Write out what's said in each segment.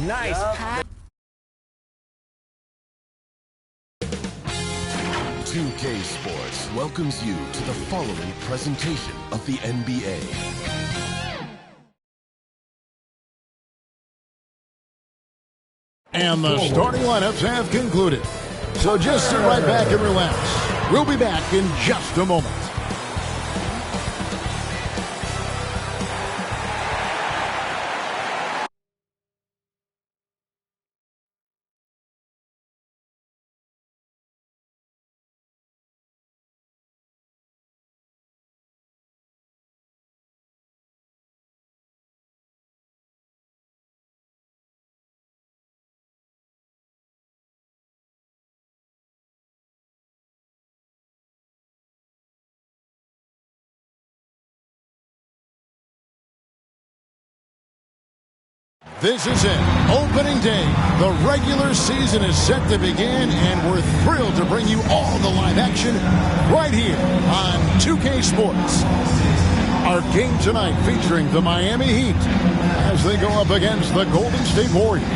Nice. Yep. 2K Sports welcomes you to the following presentation of the NBA. And the starting lineups have concluded. So just sit right back and relax. We'll be back in just a moment. This is it. Opening day. The regular season is set to begin, and we're thrilled to bring you all the live action right here on 2K Sports. Our game tonight featuring the Miami Heat as they go up against the Golden State Warriors.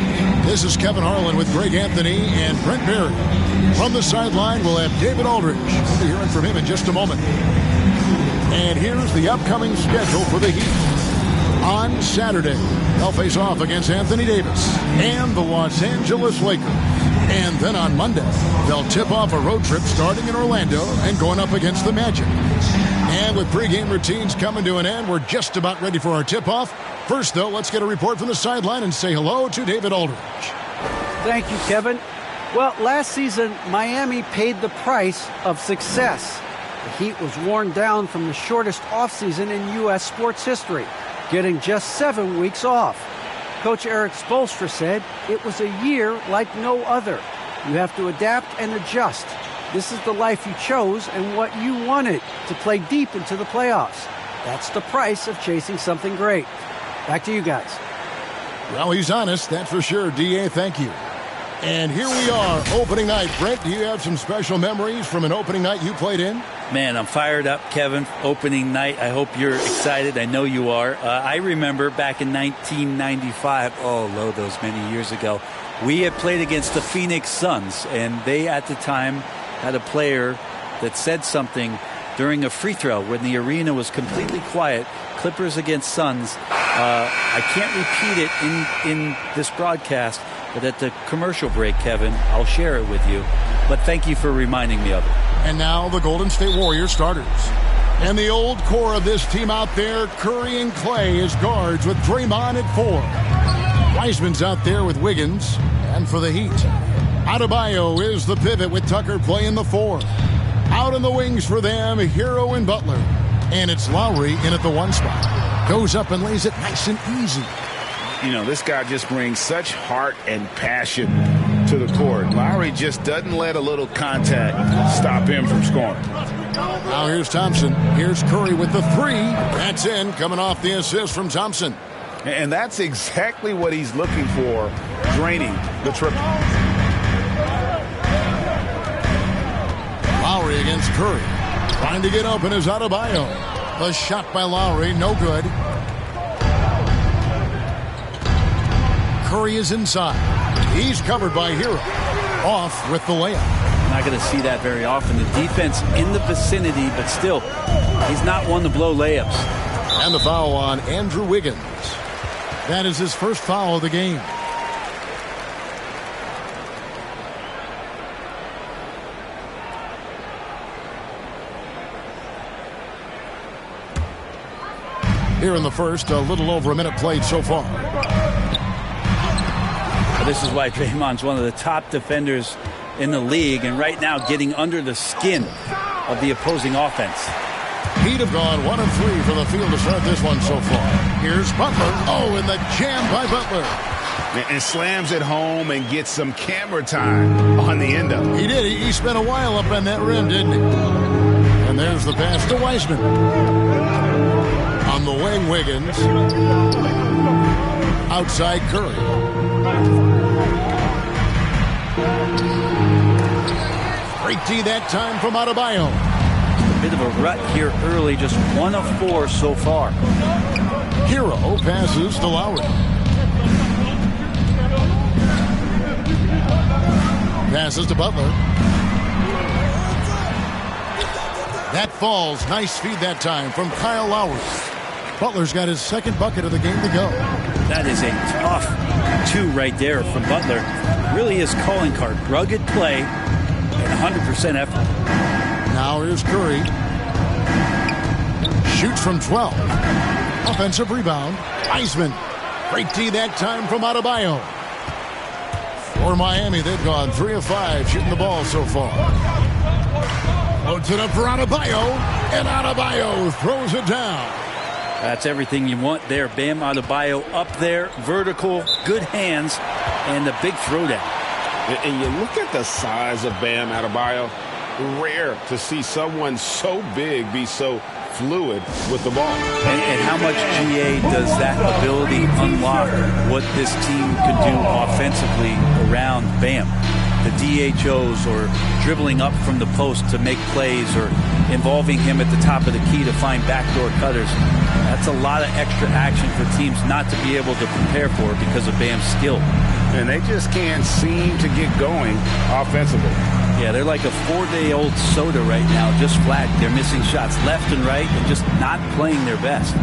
This is Kevin Harlan with Greg Anthony and Brent Barry. From the sideline, we'll have David Aldridge. We'll be hearing from him in just a moment. And here's the upcoming schedule for the Heat. On Saturday, they'll face off against Anthony Davis and the Los Angeles Lakers. And then on Monday, they'll tip off a road trip starting in Orlando and going up against the Magic. And with pregame routines coming to an end, we're just about ready for our tip-off. First, though, let's get a report from the sideline and say hello to David Aldridge. Thank you, Kevin. Well, last season, Miami paid the price of success. The Heat was worn down from the shortest offseason in U.S. sports history, getting just 7 weeks off. Coach Eric Spoelstra said it was a year like no other. You have to adapt and adjust. This is the life you chose and what you wanted, to play deep into the playoffs. That's the price of chasing something great. Back to you guys. Well, he's honest, that's for sure. D.A., thank you. And here we are, opening night. Brent, do you have some special memories from an opening night you played in? Man, I'm fired up, Kevin. Opening night. I hope you're excited. I know you are. I remember back in 1995, those many years ago, we had played against the Phoenix Suns, and they at the time had a player that said something during a free throw when the arena was completely quiet. Clippers against Suns. I can't repeat it in this broadcast, but at the commercial break, Kevin, I'll share it with you. But thank you for reminding me of it. And now the Golden State Warriors starters. And the old core of this team out there, Curry and Clay as guards with Draymond at 4. Wiseman's out there with Wiggins. And for the Heat, Adebayo is the pivot with Tucker playing the 4. Out in the wings for them, Hero and Butler. And it's Lowry in at the 1 spot. Goes up and lays it nice and easy. You know, this guy just brings such heart and passion to the court. Lowry just doesn't let a little contact stop him from scoring. Now here's Thompson. Here's Curry with the 3. That's in, coming off the assist from Thompson. And that's exactly what he's looking for, draining the triple. Lowry against Curry. Trying to get open is Adebayo. The shot by Lowry, no good. Curry is inside. He's covered by Hero. Off with the layup. Not going to see that very often. The defense in the vicinity, but still, he's not one to blow layups. And the foul on Andrew Wiggins. That is his first foul of the game. Here in the first, a little over a minute played so far. This is why Draymond's one of the top defenders in the league, and right now getting under the skin of the opposing offense. Heat have gone 1 of 3 from the field to start this one so far. Here's Butler. Oh, and the jam by Butler. And slams it home and gets some camera time on the end of it. He did. He spent a while up on that rim, didn't he? And there's the pass to Wiseman. On the wing, Wiggins. Outside Curry. Great D that time from Adebayo. A bit of a rut here early, just 1 of 4 so far. Hero passes to Lowry. passes to Butler. That falls. Nice feed that time from Kyle Lowry. Butler's got his second bucket of the game to go. That is a tough two right there from Butler. Really his calling card. Rugged play and 100% effort. Now here's Curry. Shoots from 12. Offensive rebound. Wiseman. Great D that time from Adebayo. For Miami, they've gone 3 of 5 shooting the ball so far. Loads it up for Adebayo, and Adebayo throws it down. That's everything you want there. Bam Adebayo up there, vertical, good hands, and the big throwdown. And you look at the size of Bam Adebayo. Rare to see someone so big be so fluid with the ball. And how much GA does that ability unlock what this team could do offensively around Bam? The DHOs or dribbling up from the post to make plays or involving him at the top of the key to find backdoor cutters. That's a lot of extra action for teams not to be able to prepare for because of Bam's skill. And they just can't seem to get going offensively. Yeah, they're like a 4-day-old soda right now, just flat. They're missing shots left and right and just not playing their best.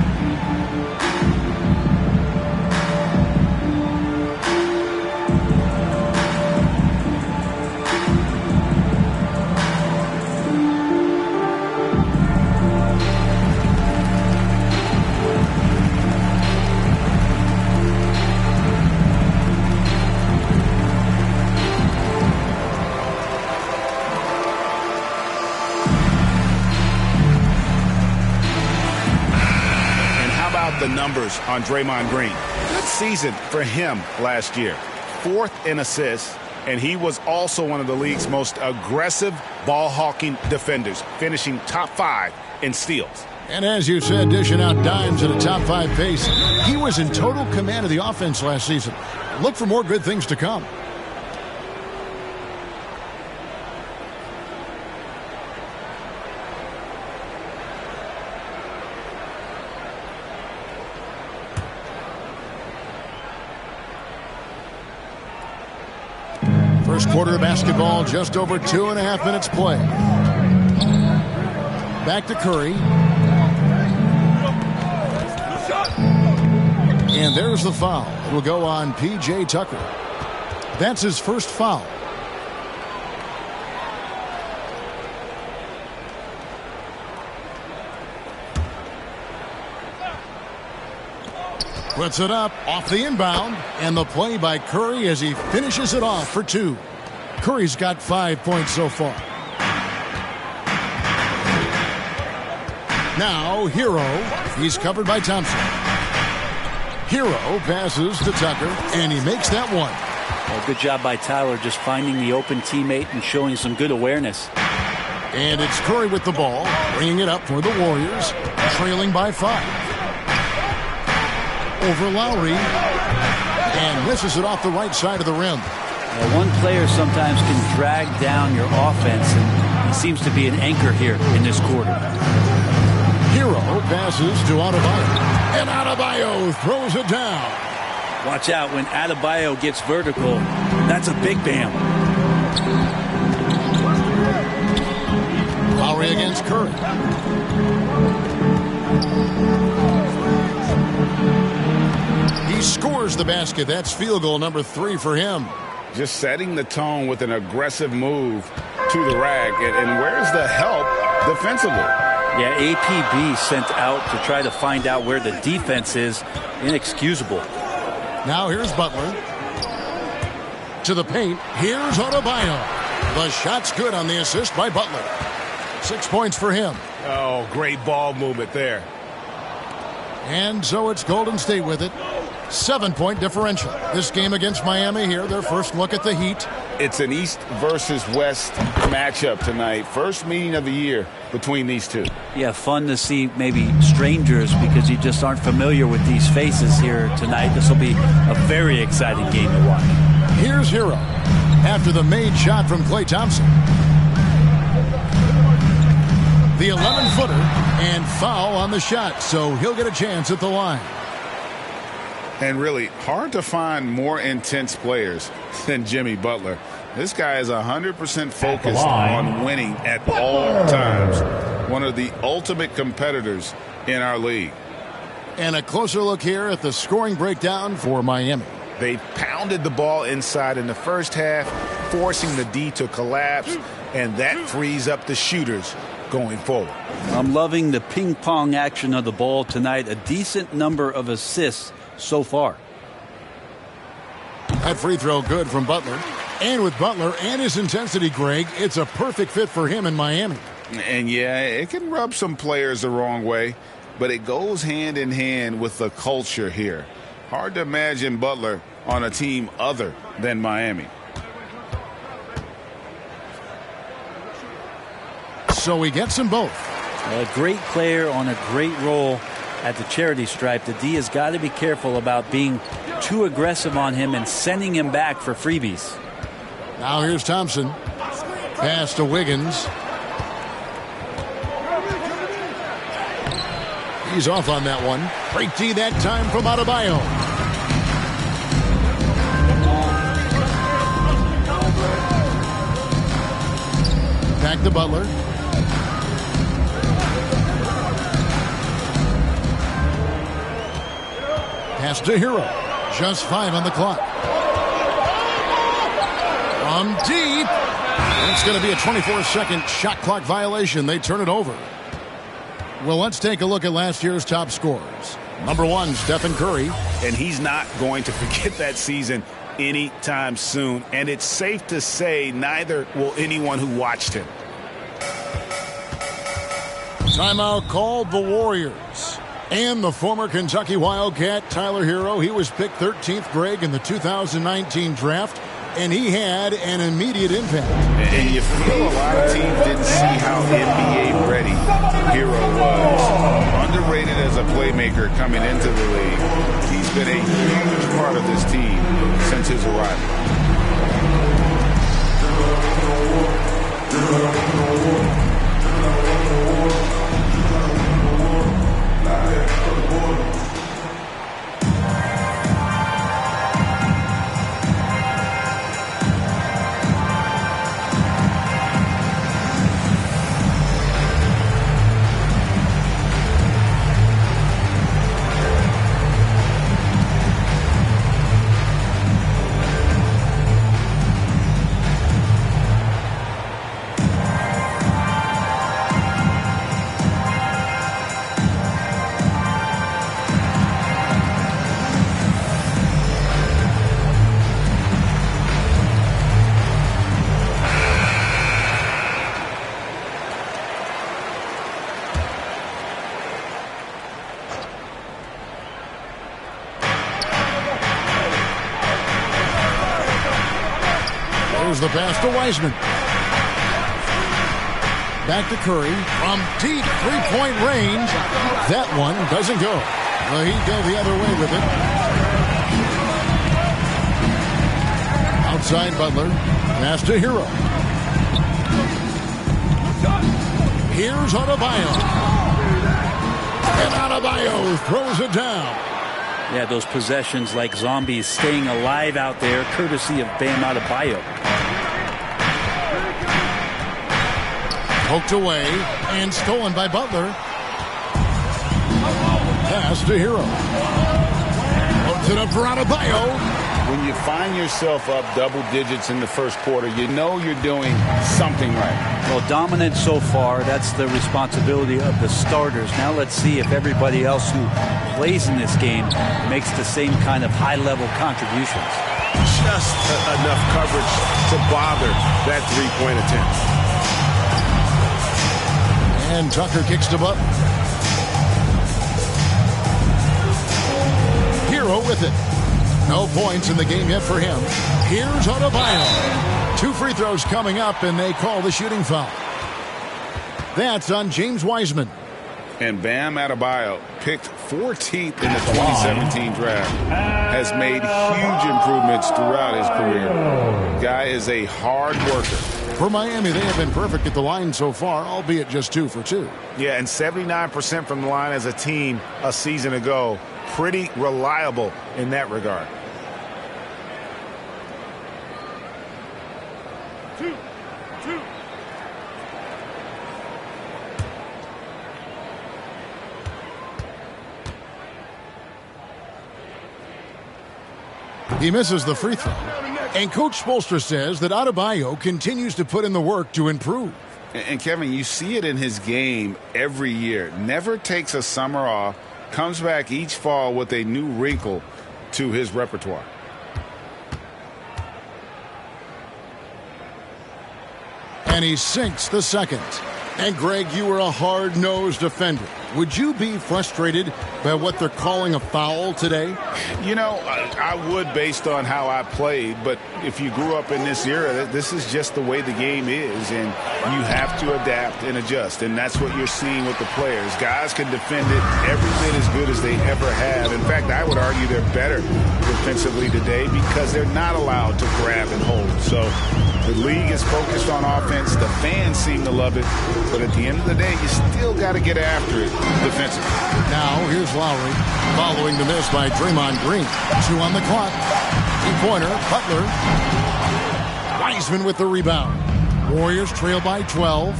The numbers on Draymond Green. Good season for him last year. 4th in assists, and he was also one of the league's most aggressive ball-hawking defenders, finishing top 5 in steals. And as you said, dishing out dimes at a top 5 pace. He was in total command of the offense last season. Look for more good things to come. First quarter of basketball, just over 2.5 minutes play. Back to Curry. And there's the foul. It will go on P.J. Tucker. That's his first foul. Puts it up off the inbound, and the play by Curry as he finishes it off for 2. Curry's got 5 points so far. Now Hero, he's covered by Thompson. Hero passes to Tucker, and he makes that one. Well, good job by Tyler just finding the open teammate and showing some good awareness. And it's Curry with the ball, bringing it up for the Warriors, trailing by 5. Over Lowry, and misses it off the right side of the rim. One player sometimes can drag down your offense, and he seems to be an anchor here in this quarter. Hero passes to Adebayo, and Adebayo throws it down. Watch out when Adebayo gets vertical. That's a big Bam. Lowry against Curry. He scores the basket. That's field goal number 3 for him. Just setting the tone with an aggressive move to the rack. And where's the help defensively? Yeah, APB sent out to try to find out where the defense is. Inexcusable. Now here's Butler. To the paint. Here's Adebayo. The shot's good on the assist by Butler. 6 points for him. Oh, great ball movement there. And so it's Golden State with it. 7-point differential. This game against Miami here, their first look at the Heat. It's an East versus West matchup tonight. First meeting of the year between these two. Yeah, fun to see maybe strangers because you just aren't familiar with these faces here tonight. This will be a very exciting game to watch. Here's Hero after the made shot from Klay Thompson. The 11-footer and foul on the shot, so he'll get a chance at the line. And really hard to find more intense players than Jimmy Butler. This guy is 100% focused on winning at all times. One of the ultimate competitors in our league. And a closer look here at the scoring breakdown for Miami. They pounded the ball inside in the first half, forcing the D to collapse, and that frees up the shooters going forward. I'm loving the ping pong action of the ball tonight. A decent number of assists so far. That free throw good from Butler. And with Butler and his intensity, Greg, it's a perfect fit for him in Miami. And yeah, it can rub some players the wrong way, but it goes hand in hand with the culture here. Hard to imagine Butler on a team other than Miami. So he gets them both. A great player on a great role at the charity stripe. The D has got to be careful about being too aggressive on him and sending him back for freebies. Now here's Thompson. Pass to Wiggins. He's off on that one. Break D that time from Adebayo. Back to Butler. Pass to Hero. Just 5 on the clock. From deep. It's going to be a 24-second shot clock violation. They turn it over. Well, let's take a look at last year's top scorers. Number 1, Stephen Curry. And he's not going to forget that season anytime soon. And it's safe to say neither will anyone who watched him. Timeout called the Warriors. And the former Kentucky Wildcat, Tyler Hero, he was picked 13th, Greg, in the 2019 draft. And he had an immediate impact. And you feel a lot of teams didn't see how NBA ready Hero was. Underrated as a playmaker coming into the league. He's been a huge part of this team since his arrival. The pass to Wiseman. Back to Curry from deep three-point range. That one doesn't go. Well, he'd go the other way with it. Outside Butler. Pass to Hero. Here's Adebayo. And Adebayo throws it down. Yeah, those possessions like zombies staying alive out there, courtesy of Bam Adebayo. Poked away and stolen by Butler. Pass to Hero. Puts it up for Adebayo. When you find yourself up double digits in the first quarter, you know you're doing something right. Well, dominant so far. That's the responsibility of the starters. Now let's see if everybody else who plays in this game makes the same kind of high-level contributions. Just enough coverage to bother that three-point attempt. And Tucker kicks to Butler. Hero with it. No points in the game yet for him. Here's Adebayo. 2 free throws coming up, and they call the shooting foul. That's on James Wiseman. And Bam Adebayo, picked 14th in the 2017 draft, has made huge improvements throughout his career. Guy is a hard worker. For Miami, they have been perfect at the line so far, albeit just 2 for 2. Yeah, and 79% from the line as a team a season ago. pretty reliable in that regard. 2-2. He misses the free throw. And Coach Spoelstra says that Adebayo continues to put in the work to improve. And Kevin, you see it in his game every year. Never takes a summer off, comes back each fall with a new wrinkle to his repertoire. And he sinks the second. And Greg, you were a hard-nosed defender. Would you be frustrated by what they're calling a foul today? You know, I would based on how I played, but if you grew up in this era, this is just the way the game is, and you have to adapt and adjust, and that's what you're seeing with the players. Guys can defend it every bit as good as they ever have. In fact, I would argue they're better defensively today because they're not allowed to grab and hold. So the league is focused on offense. The fans seem to love it, but at the end of the day, you still got to get after it defensively. Now, here's Lowry following the miss by Draymond Green. 2 on the clock. 2-pointer, Butler. Wiseman with the rebound. Warriors trail by 12.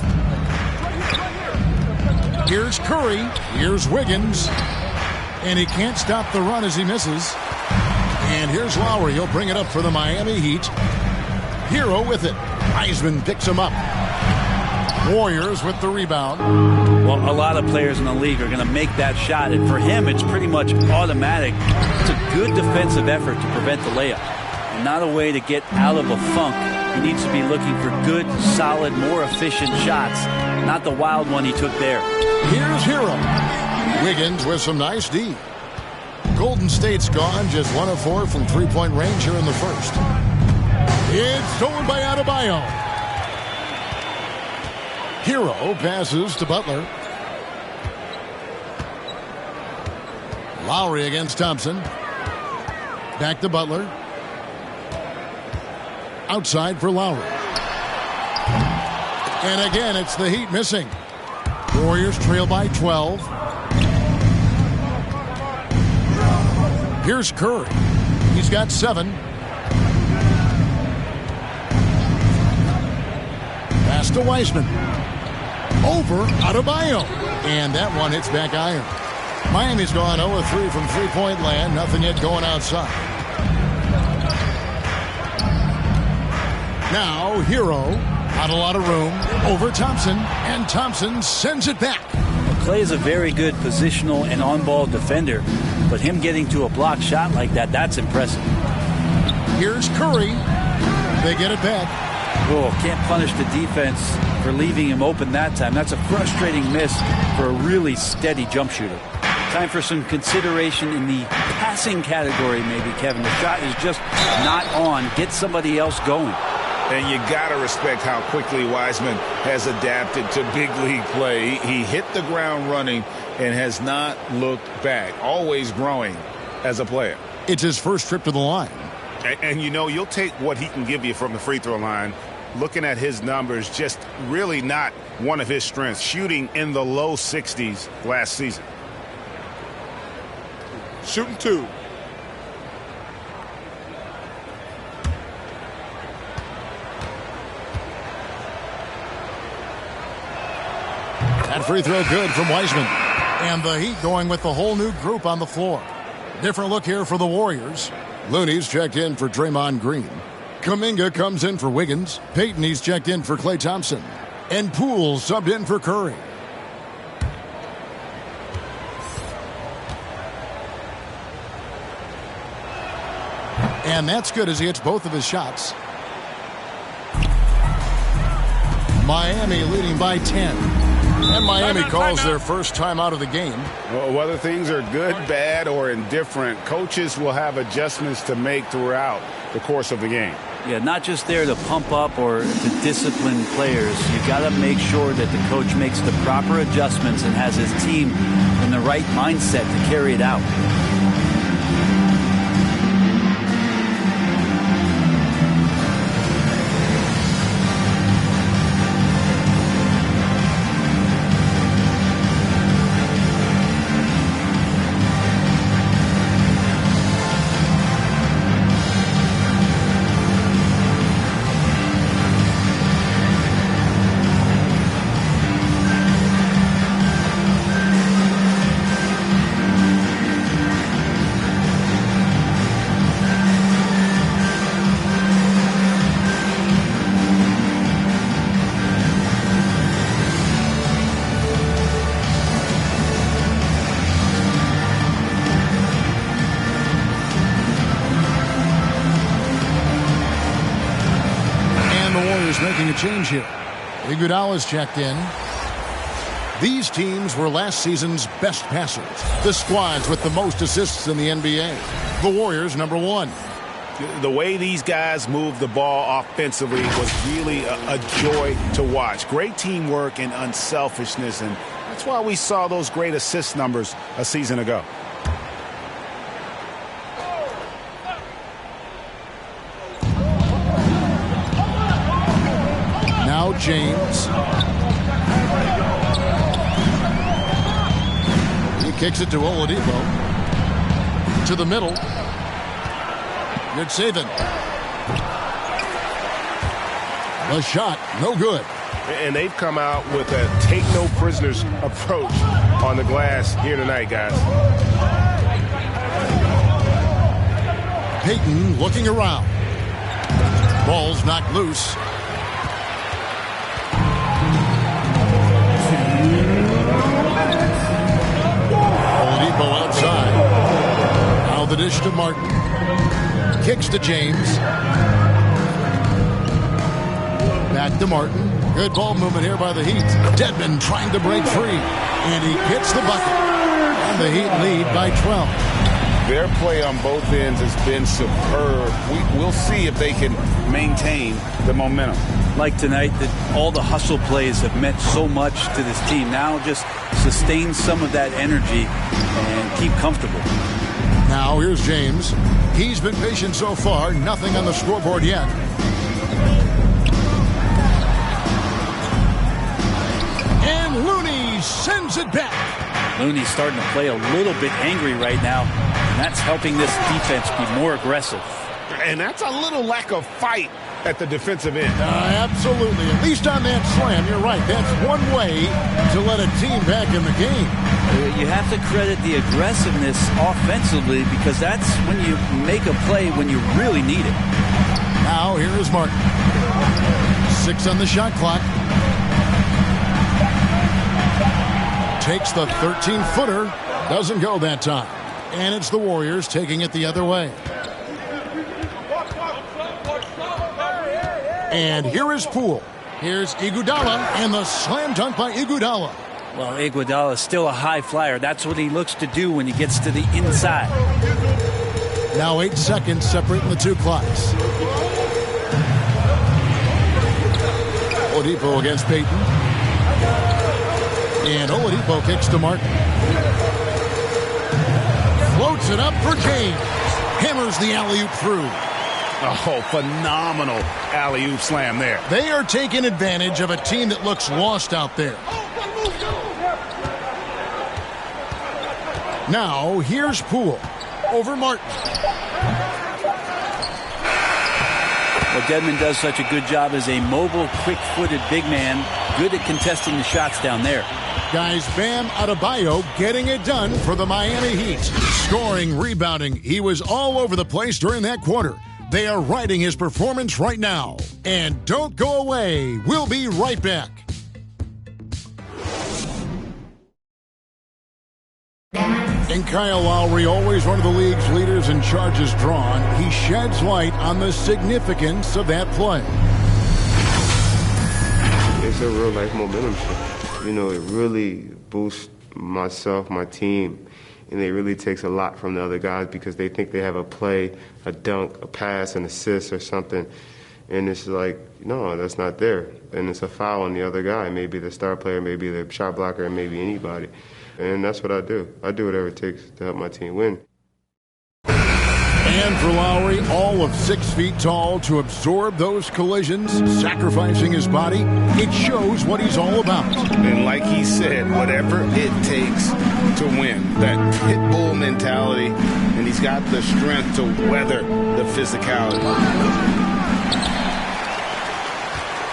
Here's Curry. Here's Wiggins. And he can't stop the run as he misses. And here's Lowry. He'll bring it up for the Miami Heat. Hero with it. Wiseman picks him up. Warriors with the rebound. Well, a lot of players in the league are going to make that shot, and for him, it's pretty much automatic. It's a good defensive effort to prevent the layup, and not a way to get out of a funk. He needs to be looking for good, solid, more efficient shots, not the wild one he took there. Here's Hero. Wiggins with some nice D. Golden State's gone, just 1 of 4 from three-point range here in the first. It's stolen by Adebayo. Hero passes to Butler. Lowry against Thompson. Back to Butler. Outside for Lowry. And again, it's the Heat missing. Warriors trail by 12. Here's Curry. He's got 7. Pass to Wiseman. Over Adebayo. And that one hits back iron. Miami's gone 0-3 from three-point land. Nothing yet going outside. Now, Hero. Not a lot of room. Over Thompson. And Thompson sends it back. Clay is a very good positional and on-ball defender, but him getting to a block shot like that, that's impressive. Here's Curry. They get it back. Oh, can't punish the defense for leaving him open that time. That's a frustrating miss for a really steady jump shooter. Time for some consideration in the passing category, maybe, Kevin. The shot is just not on. Get somebody else going. And you got to respect how quickly Wiseman has adapted to big league play. He hit the ground running and has not looked back. Always growing as a player. It's his first trip to the line. And you know, you'll take what he can give you from the free throw line. Looking at his numbers, just really not one of his strengths. Shooting in the low 60s last season. Shooting 2. That free throw good from Wiseman. And the Heat going with the whole new group on the floor. Different look here for the Warriors. Looney's checked in for Draymond Green. Kuminga comes in for Wiggins. Payton, he's checked in for Klay Thompson. And Poole subbed in for Curry. And that's good as he hits both of his shots. Miami leading by 10. And Miami calls their first time out of the game. Well, whether things are good, bad, or indifferent, coaches will have adjustments to make throughout the course of the game. Yeah, not just there to pump up or to discipline players. You got to make sure that the coach makes the proper adjustments and has his team in the right mindset to carry it out. Warriors making a change here. Iguodala's checked in. These teams were last season's best passers. The squads with the most assists in the NBA. The Warriors, number 1. The way these guys move the ball offensively was really a joy to watch. Great teamwork and unselfishness, and that's why we saw those great assist numbers a season ago. Now James. He kicks it to Oladipo. To the middle. Good saving. The shot, no good. And they've come out with a take-no-prisoners approach on the glass here tonight, guys. Payton looking around. Ball's knocked loose. Oladipo outside. Now the dish to Martin. Kicks to James. Back to Martin. Good ball movement here by the Heat. Dedmon trying to break free. And he hits the bucket. And the Heat lead by 12. Their play on both ends has been superb. We'll see if they can maintain the momentum. Like tonight, that all the hustle plays have meant so much to this team. Now just sustain some of that energy and keep comfortable. Now here's James. He's been patient so far. Nothing on the scoreboard yet. And Looney sends it back. Looney's starting to play a little bit angry right now, and that's helping this defense be more aggressive. And that's a little lack of fight at the defensive end. Absolutely. At least on that slam, you're right. That's one way to let a team back in the game. You have to credit the aggressiveness offensively, because that's when you make a play when you really need it. Now here is Martin. 6 on the shot clock. Takes the 13-footer. Doesn't go that time. And it's the Warriors taking it the other way. And here is Poole. Here's Iguodala, and the slam dunk by Iguodala. Well, Iguodala is still a high flyer. That's what he looks to do when he gets to the inside. Now 8 seconds separating the two clocks. Oladipo against Payton. And Oladipo kicks to Martin. Floats it up for James. Hammers the alley-oop through. Oh, phenomenal alley-oop slam there. They are taking advantage of a team that looks lost out there. Now, here's Poole over Martin. Well, Dedmon does such a good job as a mobile, quick-footed big man, good at contesting the shots down there. Guys, Bam Adebayo getting it done for the Miami Heat. Scoring, rebounding, he was all over the place during that quarter. They are riding his performance right now. And don't go away. We'll be right back. And Kyle Lowry, always one of the league's leaders in charges drawn, he sheds light on the significance of that play. It's a real-life momentum shift. You know, it really boosts myself, my team, and it really takes a lot from the other guys because they think they have a play, a dunk, a pass, an assist or something, and it's like, no, that's not there. And it's a foul on the other guy, maybe the star player, maybe the shot blocker, and maybe anybody. And that's what I do. I do whatever it takes to help my team win. And for Lowry, all of 6 feet tall, to absorb those collisions, sacrificing his body, it shows what he's all about. And like he said, whatever it takes to win, that pit bull mentality, and he's got the strength to weather the physicality.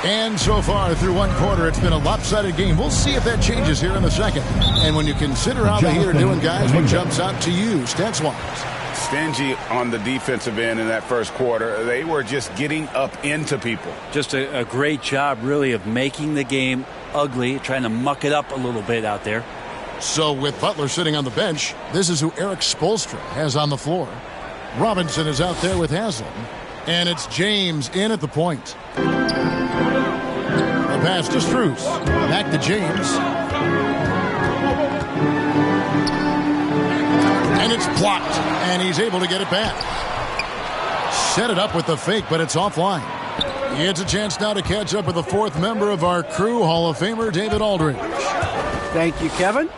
And so far, through one quarter, it's been a lopsided game. We'll see if that changes here in the second. And when you consider how the Heat are doing, guys, what jumps out to you, stats-wise? Stingy on the defensive end in that first quarter. They were just getting up into people. Just a great job, really, of making the game ugly, trying to muck it up a little bit out there. So with Butler sitting on the bench, this is who Eric Spoelstra has on the floor. Robinson is out there with Haslam. And it's James in at the point. pass to Strus. Back to James. And it's blocked. And he's able to get it back. Set it up with the fake, but it's offline. He gets a chance now to catch up with the fourth member of our crew, Hall of Famer David Aldridge. Thank you, Kevin.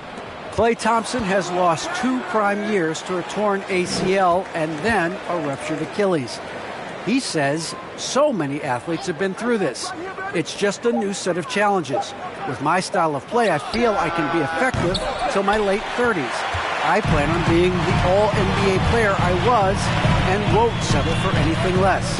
Klay Thompson has lost 2 prime years to a torn ACL and then a ruptured Achilles. He says so many athletes have been through this. It's just a new set of challenges. With my style of play, I feel I can be effective till my late 30s. I plan on being the all-NBA player I was and won't settle for anything less.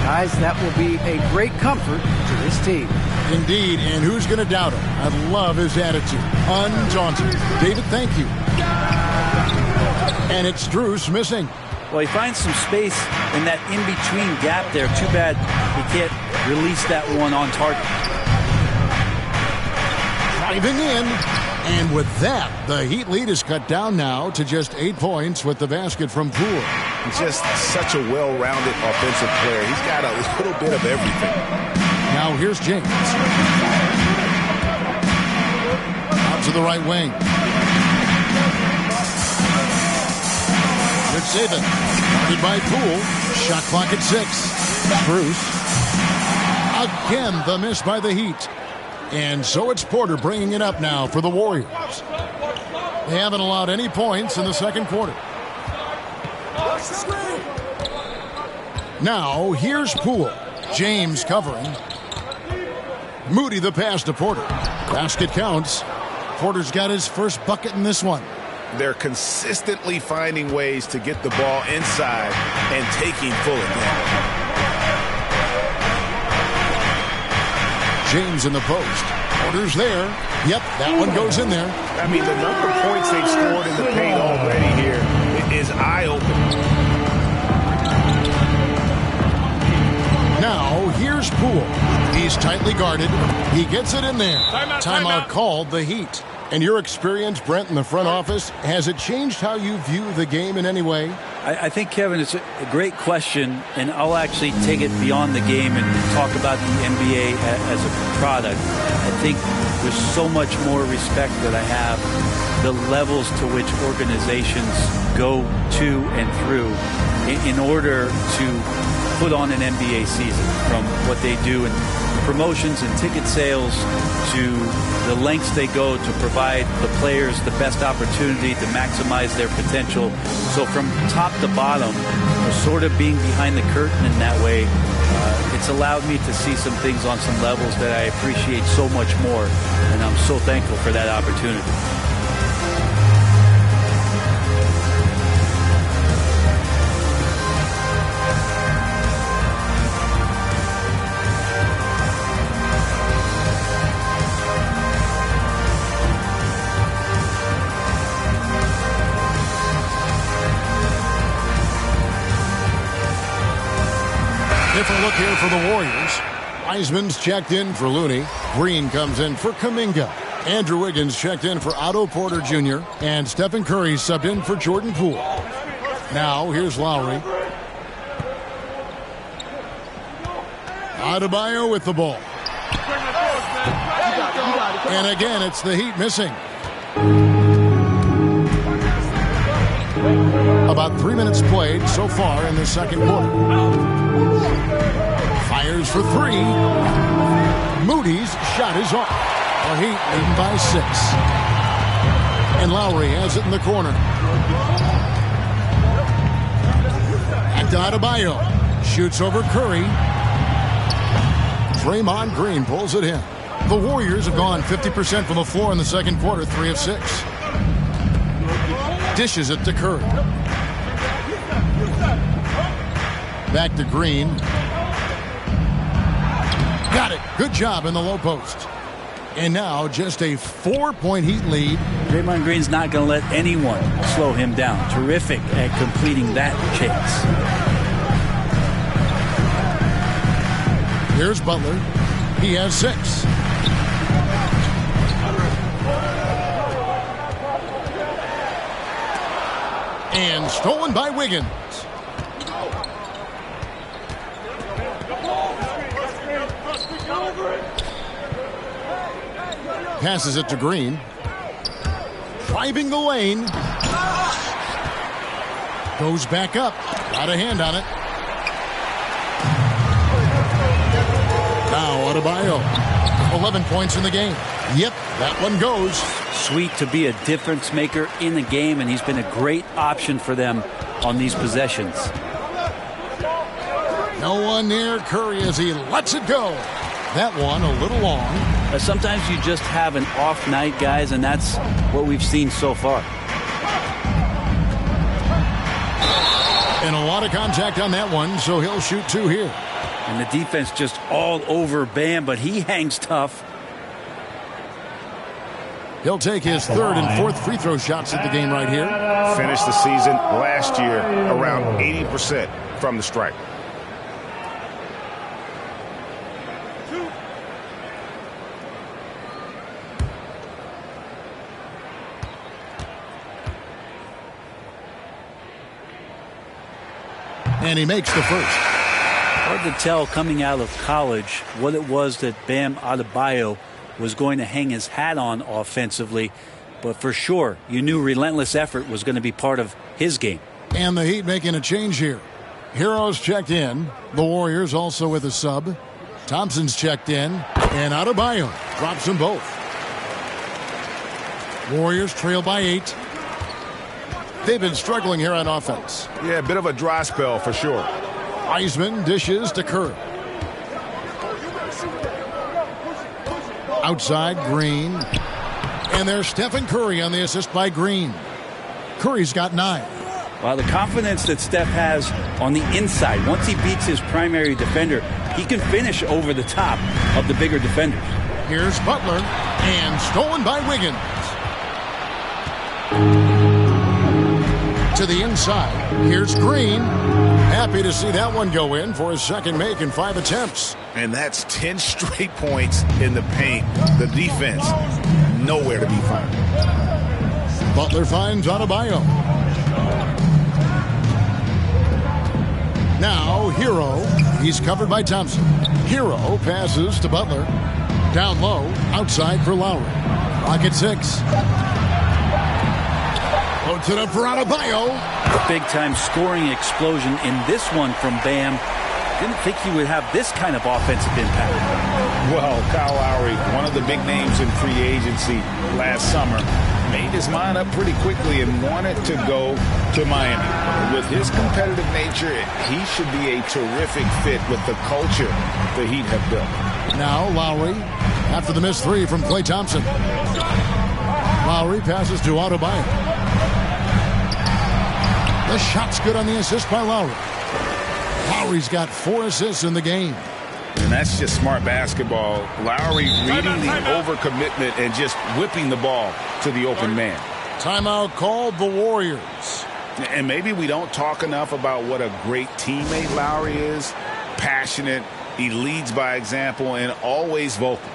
Guys, that will be a great comfort to this team. Indeed, and who's going to doubt him? I love his attitude. Undaunted. David, thank you. And it's Strus missing. Well, he finds some space in that in-between gap there. Too bad he can't release that one on target. Driving in. And with that, the Heat lead is cut down now to just 8 points with the basket from Poole. He's just such a well-rounded offensive player. He's got a little bit of everything. Now here's James. Out to the right wing. Good save it. Guarded by Poole. Shot clock at 6. Bruce. Again, the miss by the Heat. And so it's Porter bringing it up now for the Warriors. They haven't allowed any points in the second quarter. Now, here's Poole. James covering. Moody the pass to Porter. Basket counts. Porter's got his first bucket in this one. They're consistently finding ways to get the ball inside and taking full advantage. James in the post. Porter's there. Yep, that one goes in there. I mean, the number of points they've scored in the paint already here is eye-opening. Now, here's Poole. He's tightly guarded. He gets it in there. Timeout called, the Heat. And your experience, Brent, in the front office, has it changed how you view the game in any way? I think, Kevin, it's a great question, and I'll actually take it beyond the game and talk about the NBA as a product. I think there's so much more respect that I have, the levels to which organizations go to and through in order to put on an NBA season, from what they do in promotions and ticket sales to the lengths they go to provide the players the best opportunity to maximize their potential. So from top to bottom, sort of being behind the curtain in that way, it's allowed me to see some things on some levels that I appreciate so much more, and I'm so thankful for that opportunity. Different look here for the Warriors. Wiseman's checked in for Looney. Green comes in for Kuminga. Andrew Wiggins checked in for Otto Porter Jr. And Stephen Curry subbed in for Jordan Poole. Now here's Lowry. Adebayo with the ball. And again, it's the Heat missing. About 3 minutes played so far in the second quarter. Fires for 3. Moody's shot is off. The Heat leading by 6. And Lowry has it in the corner. Back to Adebayo. Shoots over Curry. Draymond Green pulls it in. The Warriors have gone 50% from the floor in the second quarter, 3 of 6. Dishes it to Curry. Back to Green. Got it. Good job in the low post. And now just a 4-point Heat lead. Draymond Green's not going to let anyone slow him down. Terrific at completing that chase. Here's Butler. He has 6. And stolen by Wiggins. Passes it to Green. Driving the lane. Goes back up. Got a hand on it. Now Adebayo. 11 points in the game. Yep, that one goes. Sweet to be a difference maker in the game, and he's been a great option for them on these possessions. No one near Curry as he lets it go. That one a little long. Sometimes you just have an off night, guys, and that's what we've seen so far. And a lot of contact on that one, so he'll shoot 2 here. And the defense just all over Bam, but he hangs tough. He'll take his 3rd and 4th free throw shots at the game right here. Finished the season last year around 80% from the stripe. And he makes the first. Hard to tell coming out of college what it was that Bam Adebayo was going to hang his hat on offensively. But for sure, you knew relentless effort was going to be part of his game. And the Heat making a change here. Heroes checked in. The Warriors also with a sub. Thompson's checked in. And Adebayo drops them both. Warriors trail by 8. They've been struggling here on offense. Yeah, a bit of a dry spell for sure. Wiseman dishes to Curry. Outside, Green. And there's Stephen Curry on the assist by Green. Curry's got 9. Well, the confidence that Steph has on the inside, once he beats his primary defender, he can finish over the top of the bigger defenders. Here's Butler, and stolen by Wiggins. To the inside. Here's Green. Happy to see that one go in for his 2nd make in 5 attempts. And that's 10 straight points in the paint. The defense, nowhere to be found. Butler finds Adebayo. Now, Hero. He's covered by Thompson. Hero passes to Butler. Down low, outside for Lowry. Rocket 6. Puts it up for Adebayo. Big-time scoring explosion in this one from Bam. Didn't think he would have this kind of offensive impact. Well, Kyle Lowry, one of the big names in free agency last summer, made his mind up pretty quickly and wanted to go to Miami. With his competitive nature, he should be a terrific fit with the culture the Heat have built. Now Lowry, after the missed 3 from Klay Thompson. Lowry passes to Adebayo. The shot's good on the assist by Lowry. Lowry's got 4 assists in the game. And that's just smart basketball. Lowry reading the overcommitment and just whipping the ball to the open man. Timeout called the Warriors. And maybe we don't talk enough about what a great teammate Lowry is. Passionate, he leads by example, and always vocal.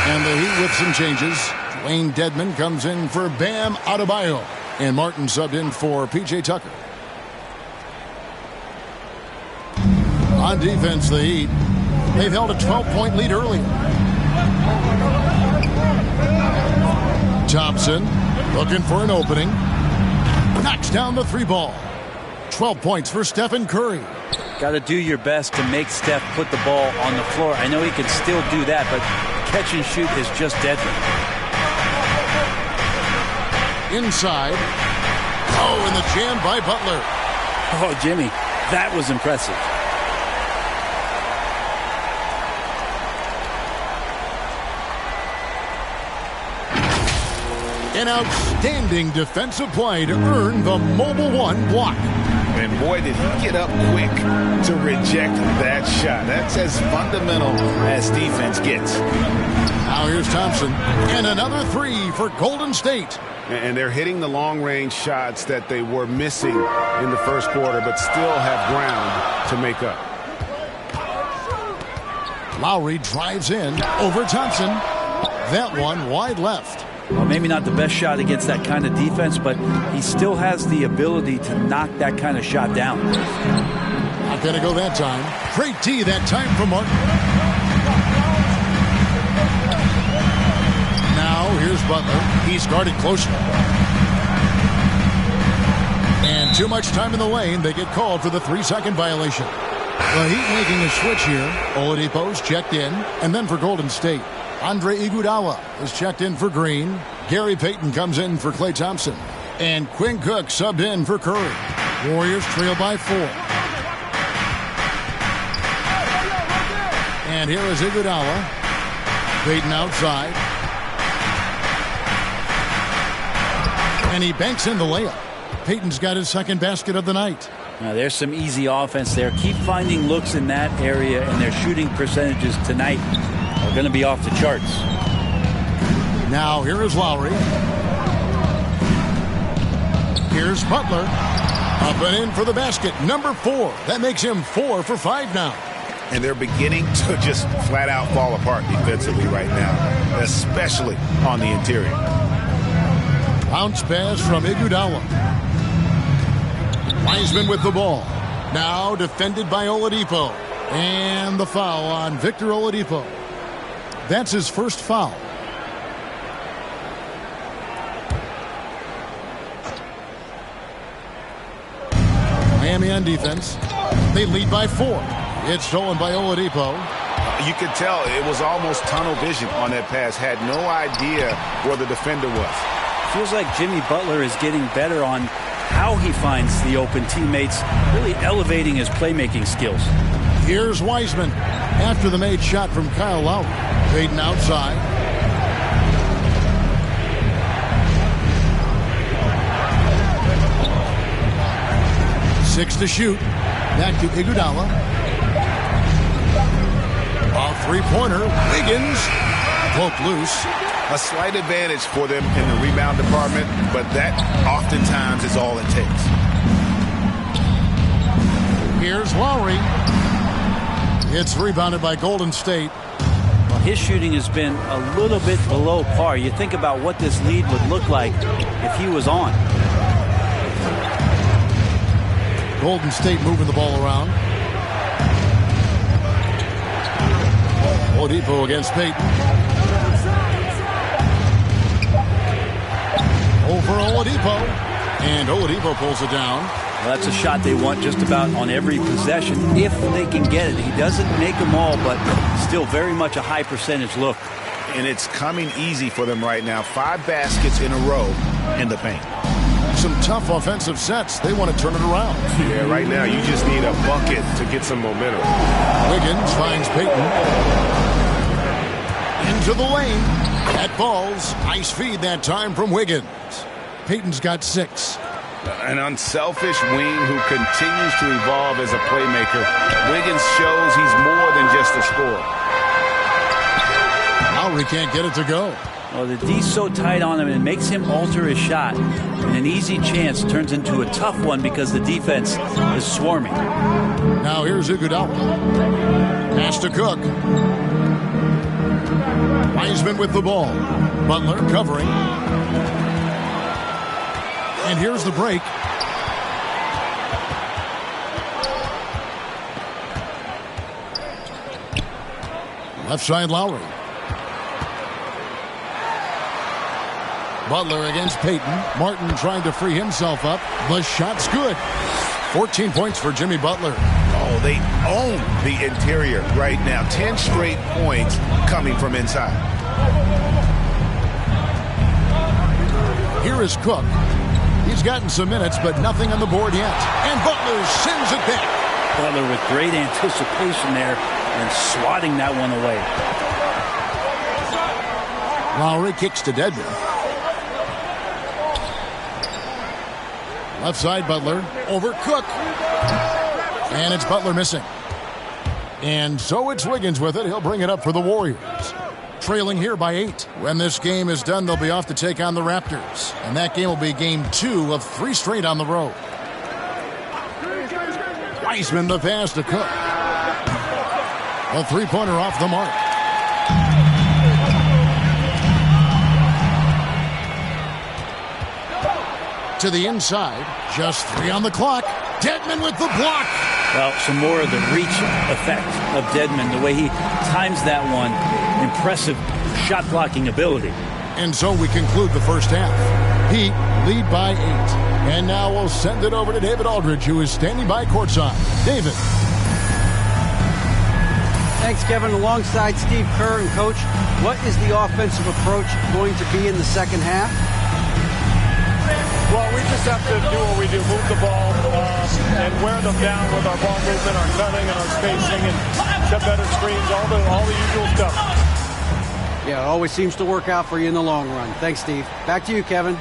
And the Heat with some changes. Dwayne Dedmon comes in for Bam Adebayo. And Martin subbed in for P.J. Tucker. On defense, the Heat, they've held a 12-point lead early. Thompson looking for an opening. Knocks down the 3-ball. 12 points for Stephen Curry. Got to do your best to make Steph put the ball on the floor. I know he can still do that, but catch and shoot is just deadly. Inside. Oh, and the jam by Butler. Oh, Jimmy, that was impressive. An outstanding defensive play to earn the Mobile One block. And boy, did he get up quick to reject that shot. That's as fundamental as defense gets. Now here's Thompson. And another three for Golden State. And they're hitting the long-range shots that they were missing in the first quarter, but still have ground to make up. Lowry drives in over Thompson. That one wide left. Well, maybe not the best shot against that kind of defense, but he still has the ability to knock that kind of shot down. Not going to go that time. Great D that time from Martin. Now here's Butler. He's guarded closer. And too much time in the lane. They get called for the 3-second violation. The Heat making a switch here. Oladipo's checked in. And then for Golden State, Andre Iguodala is checked in for Green. Gary Payton comes in for Klay Thompson. And Quinn Cook subbed in for Curry. Warriors trail by 4. And here is Iguodala. Payton outside. And he banks in the layup. Payton's got his second basket of the night. Now, there's some easy offense there. Keep finding looks in that area, and their shooting percentages tonight are going to be off the charts. Now here is Lowry. Here's Butler. Up and in for the basket. Number 4. That makes him 4 for 5 now. And they're beginning to just flat out fall apart defensively right now, especially on the interior. Bounce pass from Iguodala. Wiseman with the ball. Now defended by Oladipo. And the foul on Victor Oladipo. That's his first foul. Miami on defense. They lead by 4. It's stolen by Oladipo. You could tell it was almost tunnel vision on that pass. Had no idea where the defender was. Feels like Jimmy Butler is getting better on how he finds the open teammates, really elevating his playmaking skills. Here's Wiseman after the made shot from Kyle Lowry. Payton outside. Six to shoot. Back to Iguodala. A three-pointer. Wiggins. Broke loose. A slight advantage for them in the rebound department, but that oftentimes is all it takes. Here's Lowry. It's rebounded by Golden State. Well, his shooting has been a little bit below par. You think about what this lead would look like if he was on. Golden State moving the ball around. Oladipo against Payton. Over Oladipo. And Oladipo pulls it down. Well, that's a shot they want just about on every possession if they can get it. He doesn't make them all, but still very much a high percentage look. And it's coming easy for them right now. 5 baskets in a row in the paint. Some tough offensive sets. They want to turn it around. Yeah, right now you just need a bucket to get some momentum. Wiggins finds Payton. Into the lane. That falls. Nice feed that time from Wiggins. Payton's got 6. An unselfish wing who continues to evolve as a playmaker. Wiggins shows he's more than just a scorer. Lowry can't get it to go. Well, the D's so tight on him, and it makes him alter his shot. And an easy chance turns into a tough one because the defense is swarming. Now here's Iguodala. Pass to Cook. Wiseman with the ball. Butler covering. And here's the break. Left side Lowry. Butler against Payton. Martin trying to free himself up. The shot's good. 14 points for Jimmy Butler. Oh, they own the interior right now. 10 straight points coming from inside. Here is Cook. He's gotten some minutes, but nothing on the board yet. And Butler sends it back. Butler with great anticipation there and swatting that one away. Lowry kicks to Dedmon. Left side, Butler. Over Cook. And it's Butler missing. And so it's Wiggins with it. He'll bring it up for the Warriors. Trailing here by 8. When this game is done, they'll be off to take on the Raptors. And that game will be game 2 of 3 straight on the road. Wiseman the pass to Cook. A three-pointer off the mark. To the inside. Just 3 on the clock. Dedmon with the block. Well, some more of the reach effect of Dedmon, the way he times that one. Impressive shot blocking ability. And so we conclude the first half. Heat lead by 8. And now we'll send it over to David Aldridge, who is standing by courtside. David. Thanks, Kevin. Alongside Steve Kerr and Coach, what is the offensive approach going to be in the second half? Well, we just have to do what we do, move the ball and wear them down with our ball movement, our cutting, and our spacing, and set better screens, all the usual stuff. Yeah, it always seems to work out for you in the long run. Thanks, Steve. Back to you, Kevin.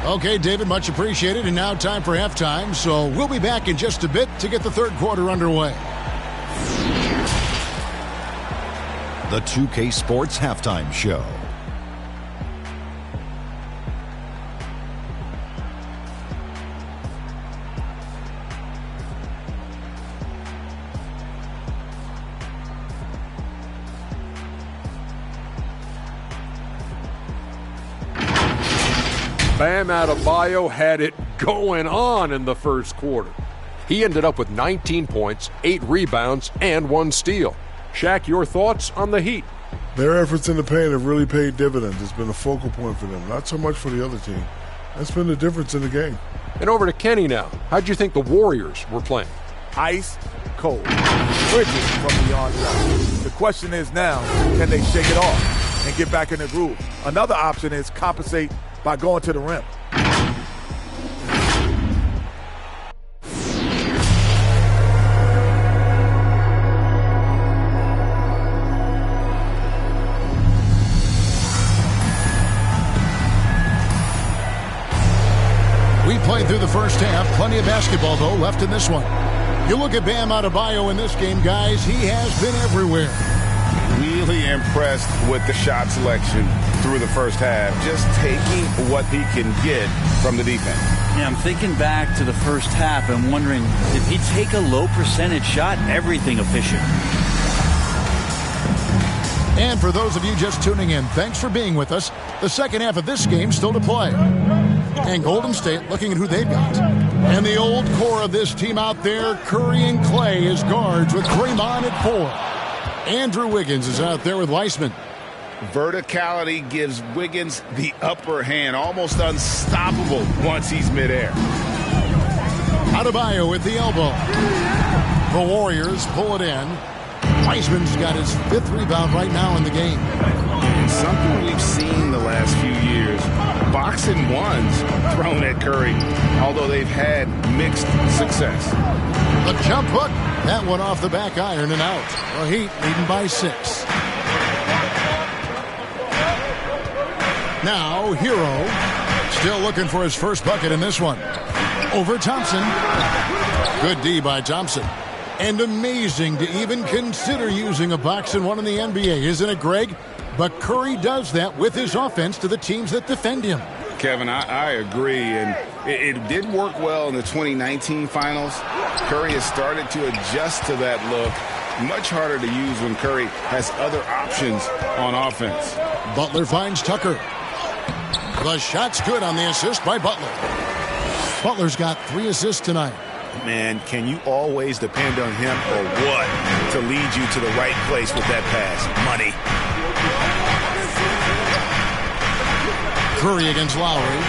Okay, David, much appreciated. And now time for halftime, so we'll be back in just a bit to get the third quarter underway. The 2K Sports Halftime Show. Bam Adebayo had it going on in the first quarter. He ended up with 19 points, 8 rebounds, and 1 steal. Shaq, your thoughts on the Heat? Their efforts in the paint have really paid dividends. It's been a focal point for them, not so much for the other team. That's been the difference in the game. And over to Kenny now. How'd you think the Warriors were playing? Ice cold. Bridges from beyond that. The question is now, can they shake it off and get back in the groove? Another option is compensate by going to the rim. We played through the first half. Plenty of basketball, though, left in this one. You look at Bam Adebayo in this game, guys. He has been everywhere. Really impressed with the shot selection through the first half. Just taking what he can get from the defense. Yeah, I'm thinking back to the first half and wondering, did he take a low percentage shot? Everything efficient. And for those of you just tuning in, thanks for being with us. The second half of this game still to play. And Golden State looking at who they've got. And the old core of this team out there, Curry and Clay as guards with Draymond at 4. Andrew Wiggins is out there with Weissman. Verticality gives Wiggins the upper hand, almost unstoppable once he's midair. Adebayo with the elbow. The Warriors pull it in. Weissman's got his 5th rebound right now in the game. And something we've seen the last few years, boxing ones thrown at Curry, although they've had mixed success. The jump hook, that one off the back iron and out. The Heat leading by 6. Now, Hero, still looking for his first bucket in this one. Over Thompson. Good D by Thompson. And amazing to even consider using a boxing one in the NBA, isn't it, Greg? But Curry does that with his offense to the teams that defend him. Kevin, I agree, and it did work well in the 2019 finals. Curry has started to adjust to that look. Much harder to use when Curry has other options on offense. Butler finds Tucker. The shot's good on the assist by Butler. Butler's got 3 assists tonight. Man, can you always depend on him or what to lead you to the right place with that pass? Money. Curry against Lowry.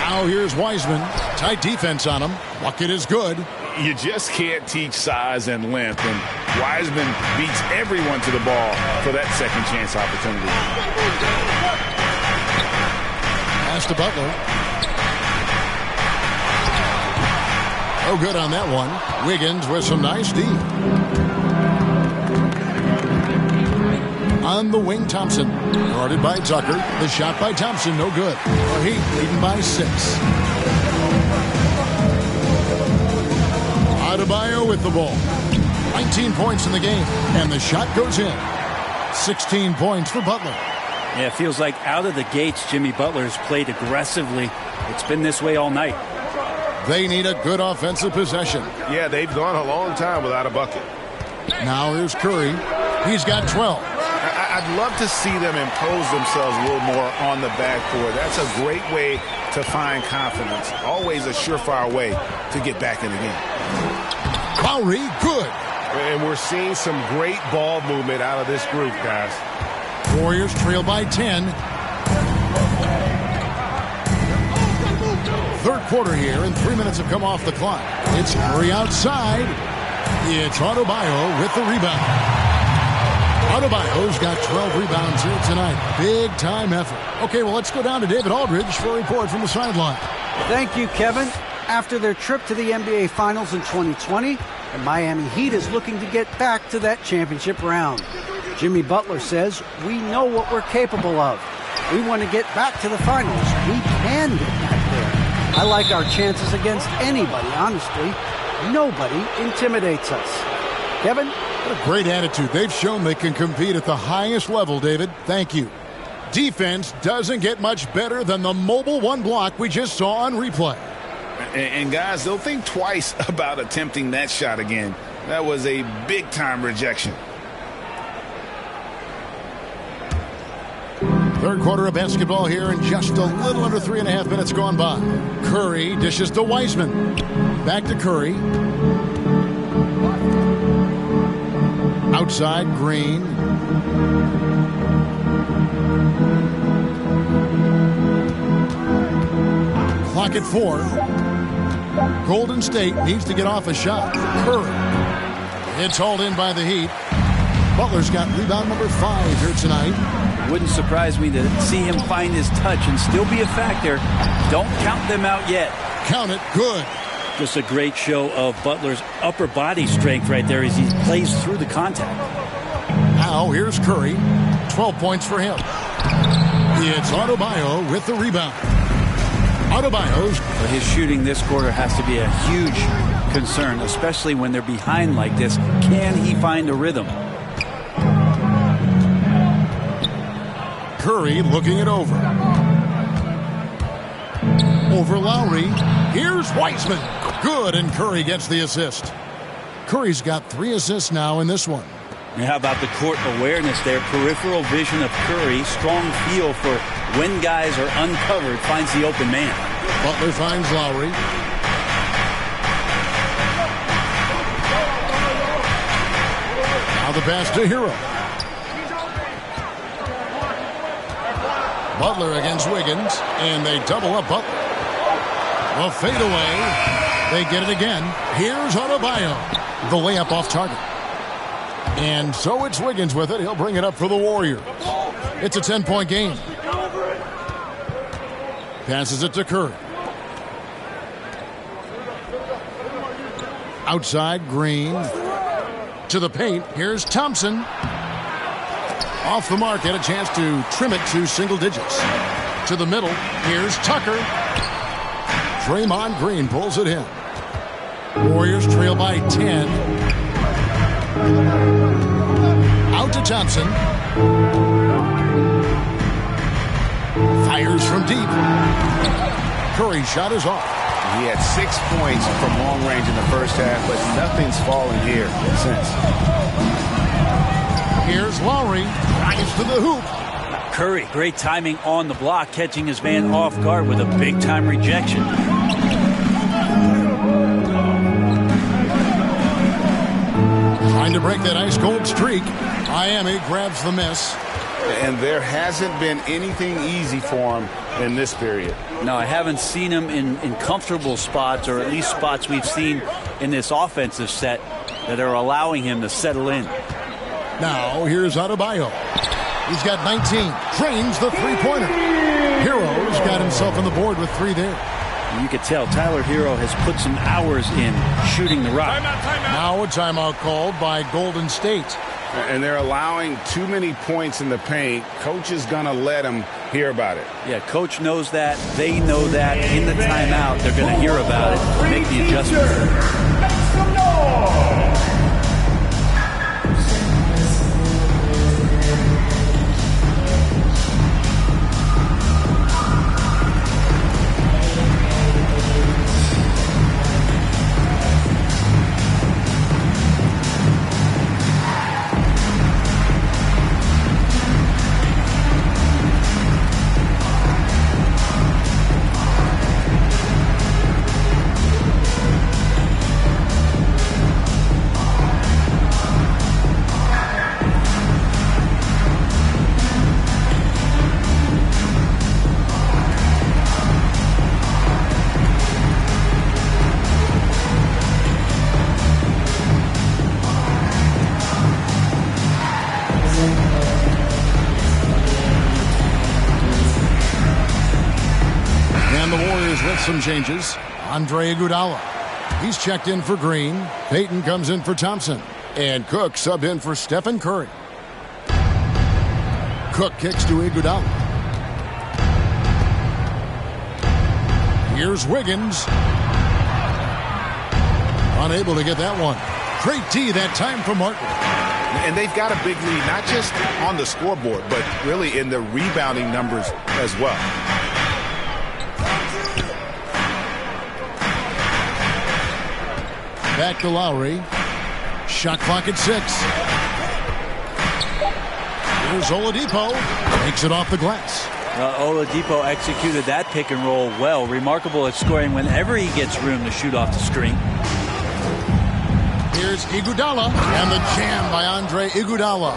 Now here's Wiseman. Tight defense on him. Bucket is good. You just can't teach size and length, and Wiseman beats everyone to the ball for that second chance opportunity. Pass to Butler. Oh, good on that one. Wiggins with some nice D. On the wing, Thompson. Guarded by Tucker. The shot by Thompson, no good. The Heat leading by 6. Adebayo with the ball. 19 points in the game, and the shot goes in. 16 points for Butler. Yeah, it feels like out of the gates, Jimmy Butler has played aggressively. It's been this way all night. They need a good offensive possession. Yeah, they've gone a long time without a bucket. Now here's Curry. He's got 12. I'd love to see them impose themselves a little more on the backcourt. That's a great way to find confidence. Always a surefire way to get back in the game. Lowry, good. And we're seeing some great ball movement out of this group, guys. Warriors trail by 10. Third quarter here, and 3 minutes have come off the clock. It's Curry outside. It's Adebayo with the rebound. Adebayo's got 12 rebounds here tonight. Big time effort. Okay, well, let's go down to David Aldridge for a report from the sideline. Thank you, Kevin. After their trip to the NBA Finals in 2020, the Miami Heat is looking to get back to that championship round. Jimmy Butler says, we know what we're capable of. We want to get back to the finals. We can get back there. I like our chances against anybody, honestly. Nobody intimidates us. Kevin? What a great attitude. They've shown they can compete at the highest level, David. Thank you. Defense doesn't get much better than the mobile one block we just saw on replay. And guys, they'll think twice about attempting that shot again. That was a big-time rejection. Third quarter of basketball here, and just a little under 3.5 minutes gone by. Curry dishes to Wiseman. Back to Curry. Outside, Green. Clock at 4. Golden State needs to get off a shot. Curry. It's hauled in by the Heat. Butler's got rebound number 5 here tonight. Wouldn't surprise me to see him find his touch and still be a factor. Don't count them out yet. Count it. Good. Just a great show of Butler's upper body strength right there as he plays through the contact. Now here's Curry. 12 points for him. It's Adebayo with the rebound. Adebayo's. But his shooting this quarter has to be a huge concern, especially when they're behind like this. Can he find a rhythm? Curry looking it over. Over Lowry. Here's Wiseman. Good, and Curry gets the assist. Curry's got 3 assists now in this one. And how about the court awareness there? Peripheral vision of Curry. Strong feel for when guys are uncovered, finds the open man. Butler finds Lowry. Now the pass to Hero. Butler against Wiggins, and they double up Butler. Well, fade away. They get it again. Here's Adebayo. The layup off target. And so it's Wiggins with it. He'll bring it up for the Warriors. It's a 10-point game. Passes it to Curry. Outside, Green. To the paint. Here's Thompson. Off the mark, had a chance to trim it to single digits. To the middle, here's Tucker. Draymond Green pulls it in. Warriors trail by 10. Out to Thompson. Fires from deep. Curry's shot is off. He had 6 points from long range in the first half, but nothing's fallen here since. Here's Lowry. Drives to the hoop. Curry, great timing on the block, catching his man off guard with a big-time rejection. Trying to break that ice-cold streak. Miami grabs the miss. And there hasn't been anything easy for him in this period. No, I haven't seen him in comfortable spots, or at least spots we've seen in this offensive set that are allowing him to settle in. Now, here's Adebayo. He's got 19. Drains the three-pointer. Hero's got himself on the board with 3 there. You could tell Tyler Hero has put some hours in shooting the rock. Now a timeout called by Golden State. And they're allowing too many points in the paint. Coach is going to let them hear about it. Yeah, coach knows that. They know that. In the timeout, they're going to hear about it, make the adjustments. Some changes. Andre Iguodala. He's checked in for Green. Payton comes in for Thompson. And Cook subbed in for Stephen Curry. Cook kicks to Iguodala. Here's Wiggins. Unable to get that one. Great D that time for Martin. And they've got a big lead, not just on the scoreboard, but really in the rebounding numbers as well. Back to Lowry. Shot clock at 6. Here's Oladipo. Takes it off the glass. Oladipo executed that pick and roll well. Remarkable at scoring whenever he gets room to shoot off the screen. Here's Iguodala. And the jam by Andre Iguodala.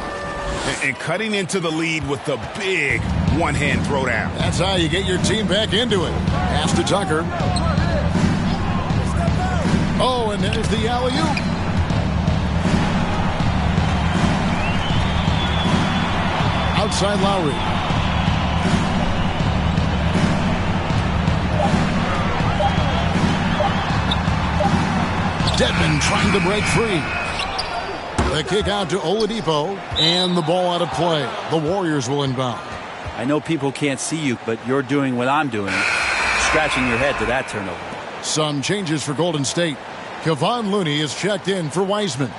And cutting into the lead with the big one-hand throwdown. That's how you get your team back into it. Pass to Tucker. Oh, and there's the alley-oop. Outside Lowry. Dedmon trying to break free. The kick out to Oladipo, and the ball out of play. The Warriors will inbound. I know people can't see you, but you're doing what I'm doing. Scratching your head to that turnover. Some changes for Golden State. Kevon Looney is checked in for Wiseman.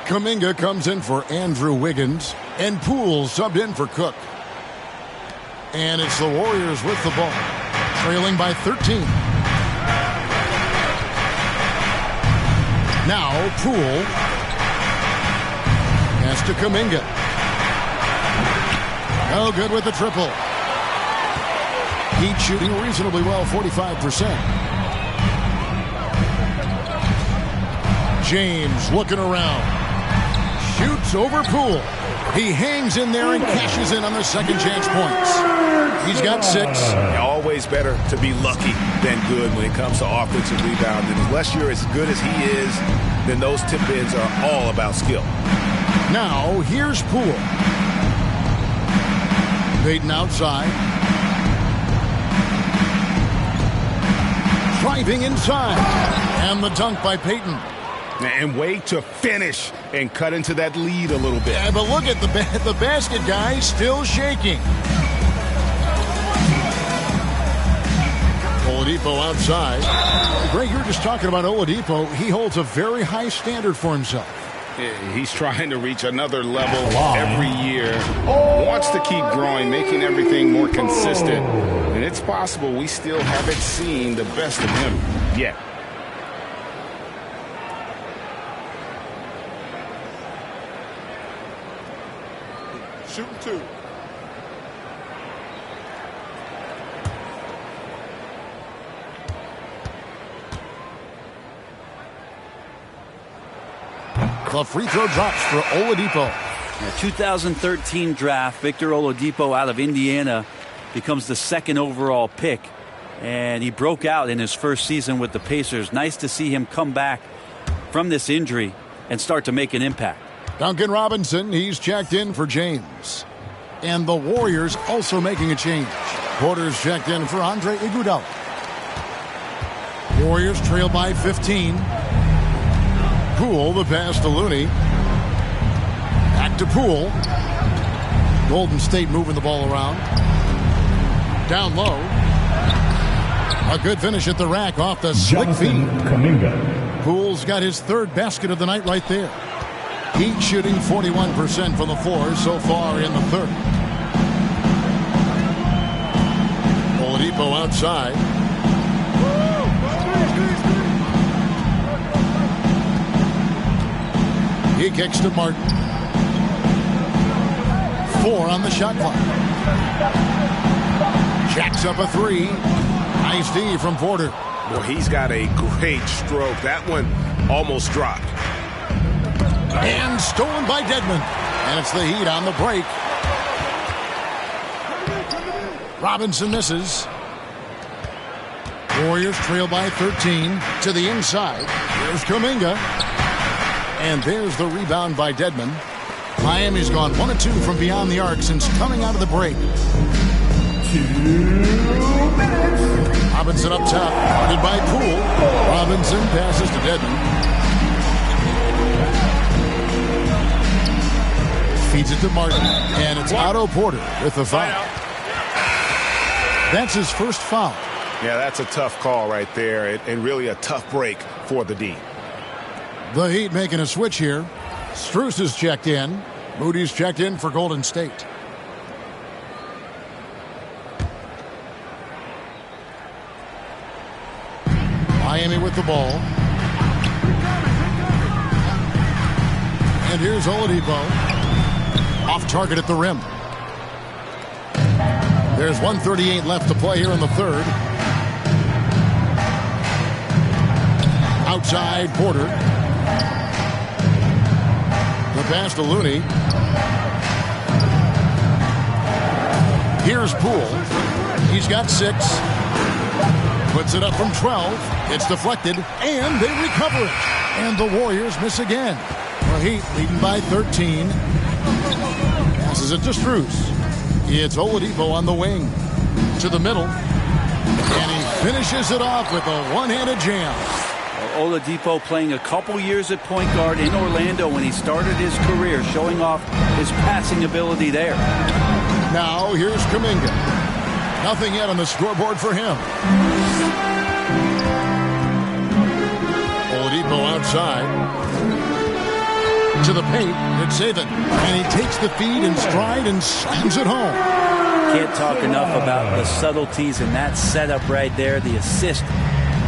Kuminga comes in for Andrew Wiggins. And Poole subbed in for Cook. And it's the Warriors with the ball. Trailing by 13. Now Poole. Pass to Kuminga. No good with the triple. Heat shooting reasonably well, 45%. James looking around. Shoots over Poole. He hangs in there and cashes in on the second chance points. He's got 6. Always better to be lucky than good when it comes to offensive rebounding. Unless you're as good as he is, then those tip-ins are all about skill. Now, here's Poole. Payton outside. Driving inside. And the dunk by Payton. And way to finish and cut into that lead a little bit. Yeah, but look at the basket guy still shaking. Oladipo outside. Greg, you were just talking about Oladipo. He holds a very high standard for himself. He's trying to reach another level every year. Wants to keep growing, making everything more consistent. And it's possible we still haven't seen the best of him yet. Shooting 2. The free throw drops for Oladipo. The 2013 draft, Victor Oladipo out of Indiana becomes the 2nd overall pick. And he broke out in his first season with the Pacers. Nice to see him come back from this injury and start to make an impact. Duncan Robinson, he's checked in for James. And the Warriors also making a change. Porter's checked in for Andre Iguodala. Warriors trail by 15. Poole, the pass to Looney. Back to Poole. Golden State moving the ball around. Down low. A good finish at the rack off the slick feed. Poole's got his third basket of the night right there. Heat shooting 41% from the floor so far in the third. Oladipo outside. He kicks to Martin. 4 on the shot clock. Jacks up a 3. Nice D from Porter. Well, he's got a great stroke. That one almost dropped. And stolen by Dedmon. And it's the Heat on the break. Robinson misses. Warriors trail by 13 to the inside. There's Kuminga. And there's the rebound by Dedmon. Miami's gone 1 of 2 from beyond the arc since coming out of the break. 2 minutes. Robinson up top, guarded by Poole. Robinson passes to Dedmon. Feeds it to Martin. And it's Otto Porter with the foul. That's his first foul. Yeah, that's a tough call right there, and really a tough break for the D. The Heat making a switch here. Strus is checked in. Moody's checked in for Golden State. Miami with the ball. And here's Oladipo. Off target at the rim. There's 1:38 left to play here in the third. Outside Porter. The pass to Looney. Here's Poole. He's got 6. Puts it up from 12. It's deflected, and they recover it. And the Warriors miss again. The Heat leading by 13. Passes it to Strus. It's Oladipo on the wing. To the middle. And he finishes it off with a one-handed jam. Oladipo playing a couple years at point guard in Orlando when he started his career, showing off his passing ability there. Now here's Kuminga. Nothing yet on the scoreboard for him. Oladipo outside. To the paint, it's Saban. And he takes the feed in stride and slams it home. Can't talk enough about the subtleties in that setup right there. The assist,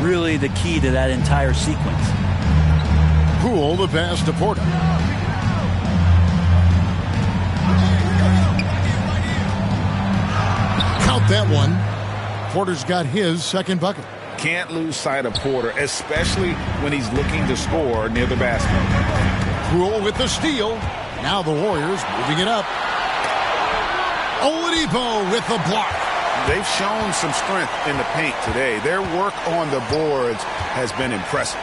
really the key to that entire sequence. Poole, the pass to Porter. Count that one. Porter's got his second bucket. Can't lose sight of Porter, especially when he's looking to score near the basket. Poole with the steal. Now the Warriors moving it up. Oladipo with the block. They've shown some strength in the paint today. Their work on the boards has been impressive.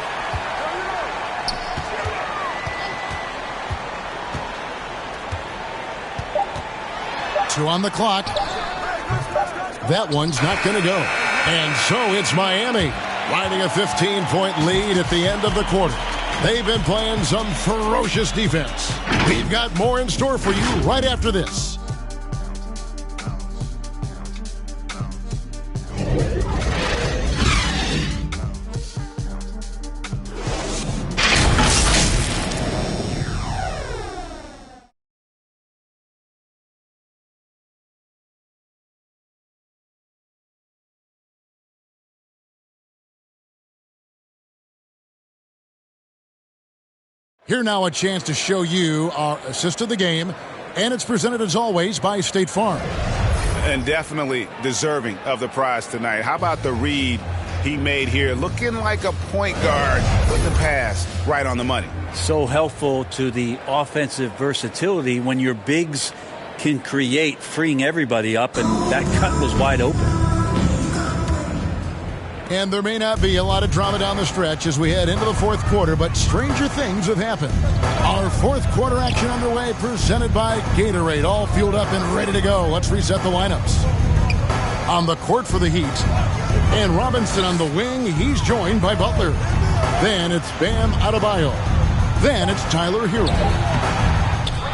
Two on the clock. That one's not going to go. And so it's Miami riding a 15-point lead at the end of the quarter. They've been playing some ferocious defense. We've got more in store for you right after this. Here now a chance to show you our assist of the game, and it's presented as always by State Farm. And definitely deserving of the prize tonight. How about the read he made here? Looking like a point guard, putting the pass right on the money. So helpful to the offensive versatility when your bigs can create, freeing everybody up, and that cut was wide open. And there may not be a lot of drama down the stretch as we head into the fourth quarter, but stranger things have happened. Our fourth quarter action underway, presented by Gatorade, all fueled up and ready to go. Let's reset the lineups. on the court for the Heat. And Robinson on the wing. He's joined by Butler. Then it's Bam Adebayo. Then it's Tyler Hero.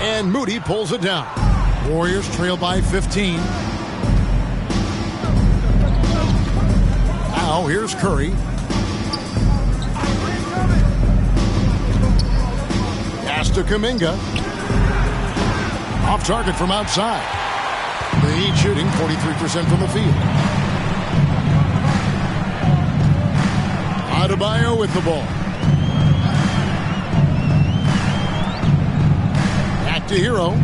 And Moody pulls it down. Warriors trail by 15. Now here's Curry. Pass to Kuminga. Off target from outside. The Heat shooting 43% from the field. Adebayo with the ball. Back to Hero.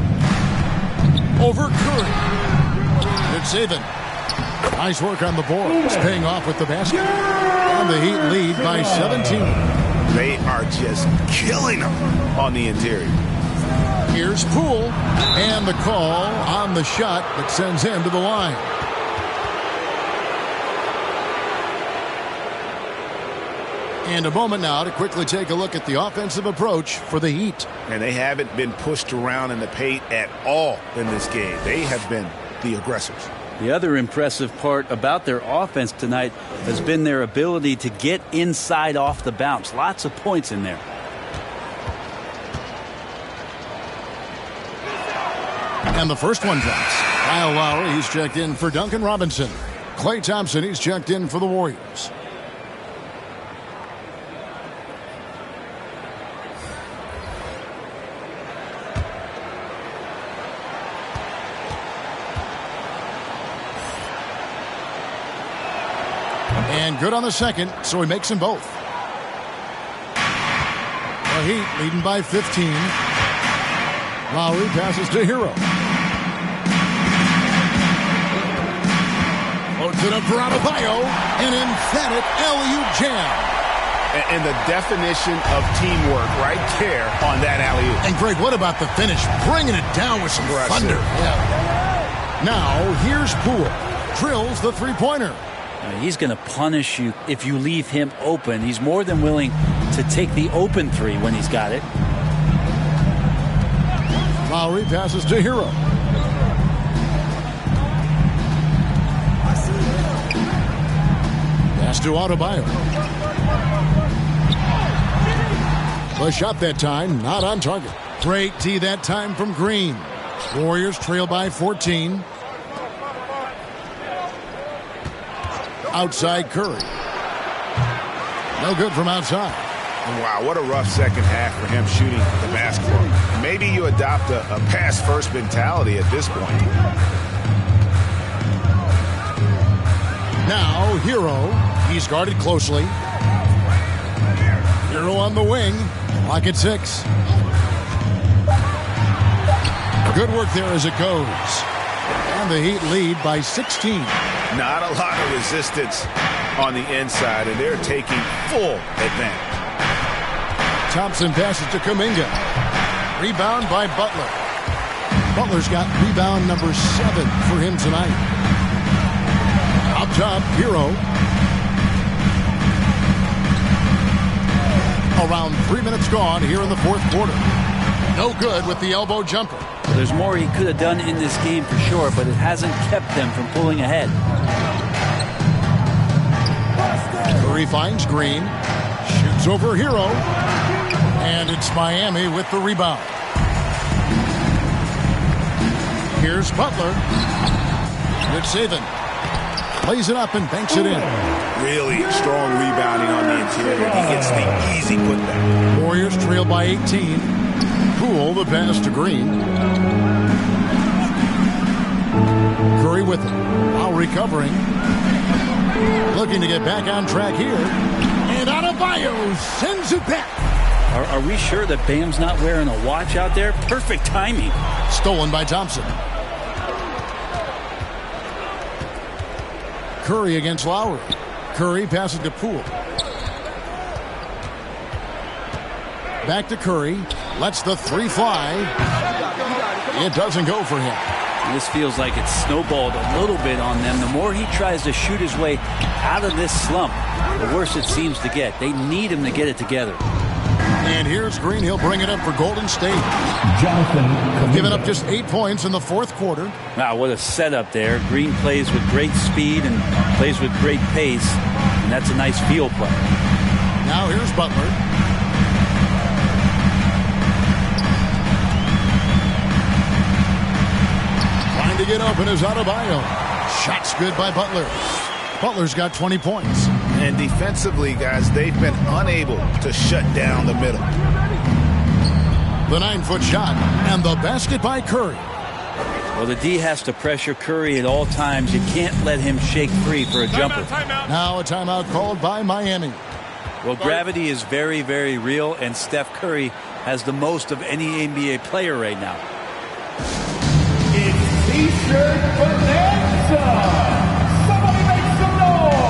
Over Curry. Good saving. Nice work on the boards. Paying off with the basket. And the Heat lead by 17. They are just killing them on the interior. Here's Poole. And the call on the shot that sends him to the line. And a moment now to quickly take a look at the offensive approach for the Heat. And they haven't been pushed around in the paint at all in this game. They have been the aggressors. The other impressive part about their offense tonight has been their ability to get inside off the bounce. Lots of points in there. And the first one drops. Kyle Lowry, he's checked in for Duncan Robinson. Klay Thompson, he's checked in for the Warriors. And good on the second, so he makes them both. The Heat leading by 15. Lowry passes to Hero. Loads it up for Adebayo. An emphatic alley-oop jam. And the definition of teamwork right there on that alley-oop. And Greg, what about the finish? Bringing it down with some thunder. Yeah. Now, here's Poole. Drills the three-pointer. He's going to punish you if you leave him open. He's more than willing to take the open three when he's got it. Lowry passes to Hero. Pass to Adebayo. The shot that time, not on target. Great D that time from Green. Warriors trail by 14. Outside Curry. No good from outside. Wow, what a rough second half for him shooting the basketball. Maybe you adopt a pass-first mentality at this point. Now, Hero. He's guarded closely. Hero on the wing. Clock at 6. Good work there as it goes. And the Heat lead by 16. Not a lot of resistance on the inside, and they're taking full advantage. Thompson passes to Kuminga. Rebound by Butler. Butler's got rebound number 7 for him tonight. Up top, Hero. Around 3 minutes gone here in the fourth quarter. No good with the elbow jumper. Well, there's more he could have done in this game for sure, but it hasn't kept them from pulling ahead. Curry finds Green. Shoots over Hero. And it's Miami with the rebound. Here's Butler. Good saving. Plays it up and banks it in. Really strong rebounding on the interior. He gets the easy putback. Warriors trail by 18. Poole the pass to Green. Curry with it. Now recovering. Looking to get back on track here. And Adebayo sends it back. Are we sure that Bam's not wearing a watch out there? Perfect timing. Stolen by Thompson. Curry against Lowry. Curry passes to Poole. Back to Curry. Lets the three fly. It doesn't go for him. This feels like it's snowballed a little bit on them. The more he tries to shoot his way out of this slump, the worse it seems to get. They need him to get it together. And here's Green. He'll bring it up for Golden State. Giving up just 8 points in the fourth quarter. Wow, what a setup there. Green plays with great speed and plays with great pace. And that's a nice field play. Now here's Butler. Trying to get open is Adebayo. Shot's good by Butler. Butler's got 20 points. And defensively, guys, they've been unable to shut down the middle. The 9-foot shot and the basket by Curry. Well, the D has to pressure Curry at all times. You can't let him shake free for a jumper. Now a timeout called by Miami. Well, gravity is very, very real, and Steph Curry has the most of any NBA player right now. It's T-shirt bonanza. Somebody make some noise.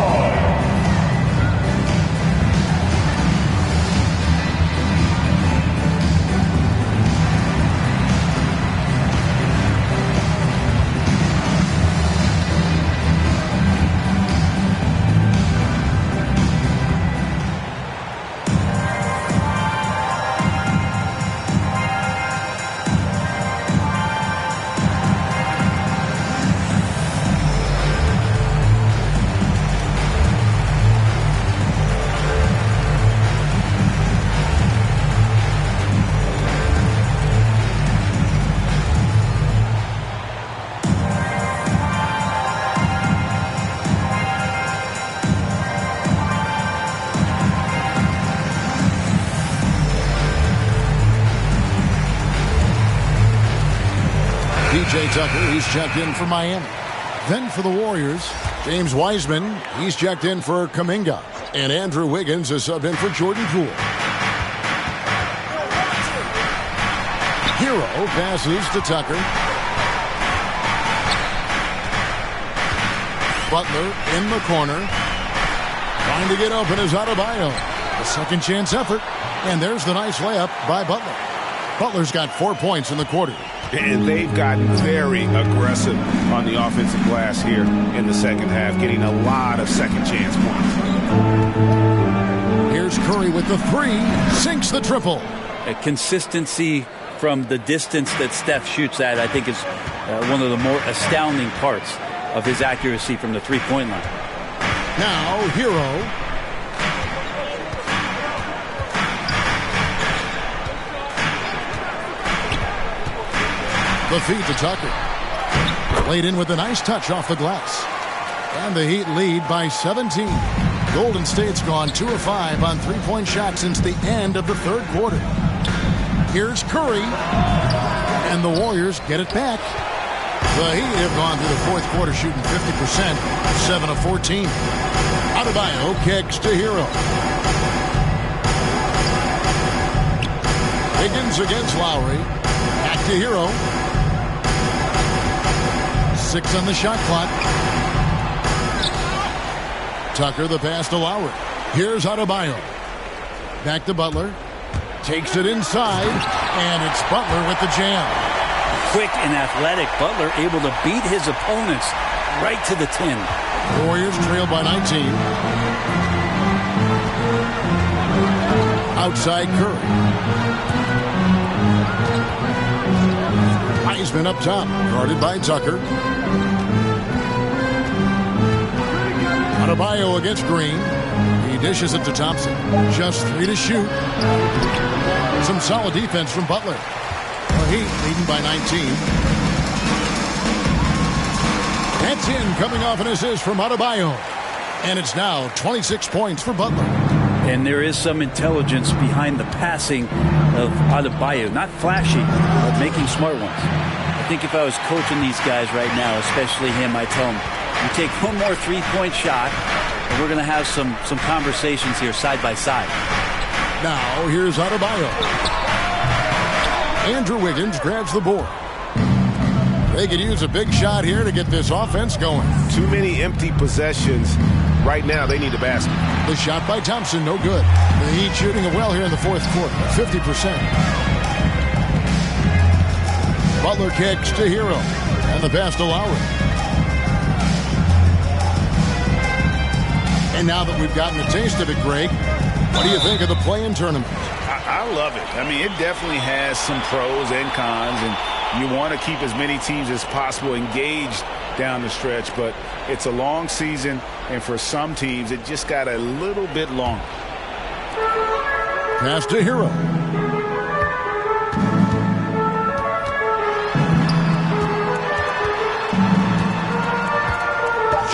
P.J. Tucker, he's checked in for Miami. Then for the Warriors, James Wiseman, he's checked in for Kuminga. And Andrew Wiggins is subbed in for Jordan Poole. Hero passes to Tucker. Butler in the corner. Trying to get open is Adebayo. A second chance effort. And there's the nice layup by Butler. Butler's got 4 points in the quarter. And they've gotten very aggressive on the offensive glass here in the second half, getting a lot of second chance points. Here's Curry with the three, sinks the triple. A consistency from the distance that Steph shoots at, I think, is one of the more astounding parts of his accuracy from the three-point line. Now, Hero. The feed to Tucker. Laid in with a nice touch off the glass. And the Heat lead by 17. Golden State's gone 2 of 5 on three-point shots since the end of the third quarter. Here's Curry. And the Warriors get it back. The Heat have gone through the fourth quarter shooting 50%, 7 of 14. Adebayo kicks to Hero. Higgins against Lowry. Back to Hero. 6 on the shot clock. Tucker the pass to Lowry. Here's Adebayo. Back to Butler. Takes it inside, and it's Butler with the jam. Quick and athletic, Butler able to beat his opponents right to the 10. Warriors trail by 19. Outside Curry. Wiseman up top, guarded by Tucker. Adebayo against Green. He dishes it to Thompson. Just 3 to shoot. Some solid defense from Butler. The Heat leading by 19. That's in, coming off an assist from Adebayo. And it's now 26 points for Butler. And there is some intelligence behind the passing of Adebayo. Not flashy, but making smart ones. I think if I was coaching these guys right now, especially him, I'd tell him, you take one more three-point shot, and we're going to have some conversations here side by side. Now, here's Adebayo. Andrew Wiggins grabs the board. They could use a big shot here to get this offense going. Too many empty possessions. Right now, they need a basket. The shot by Thompson, no good. The Heat shooting it well here in the fourth quarter, 50%. Butler kicks to Hero. And the pass to Lowry. And now that we've gotten a taste of it, Greg, what do you think of the play-in tournament? I love it. I mean, it definitely has some pros and cons, and you want to keep as many teams as possible engaged down the stretch, but it's a long season, and for some teams, it just got a little bit longer. Pass to Hero.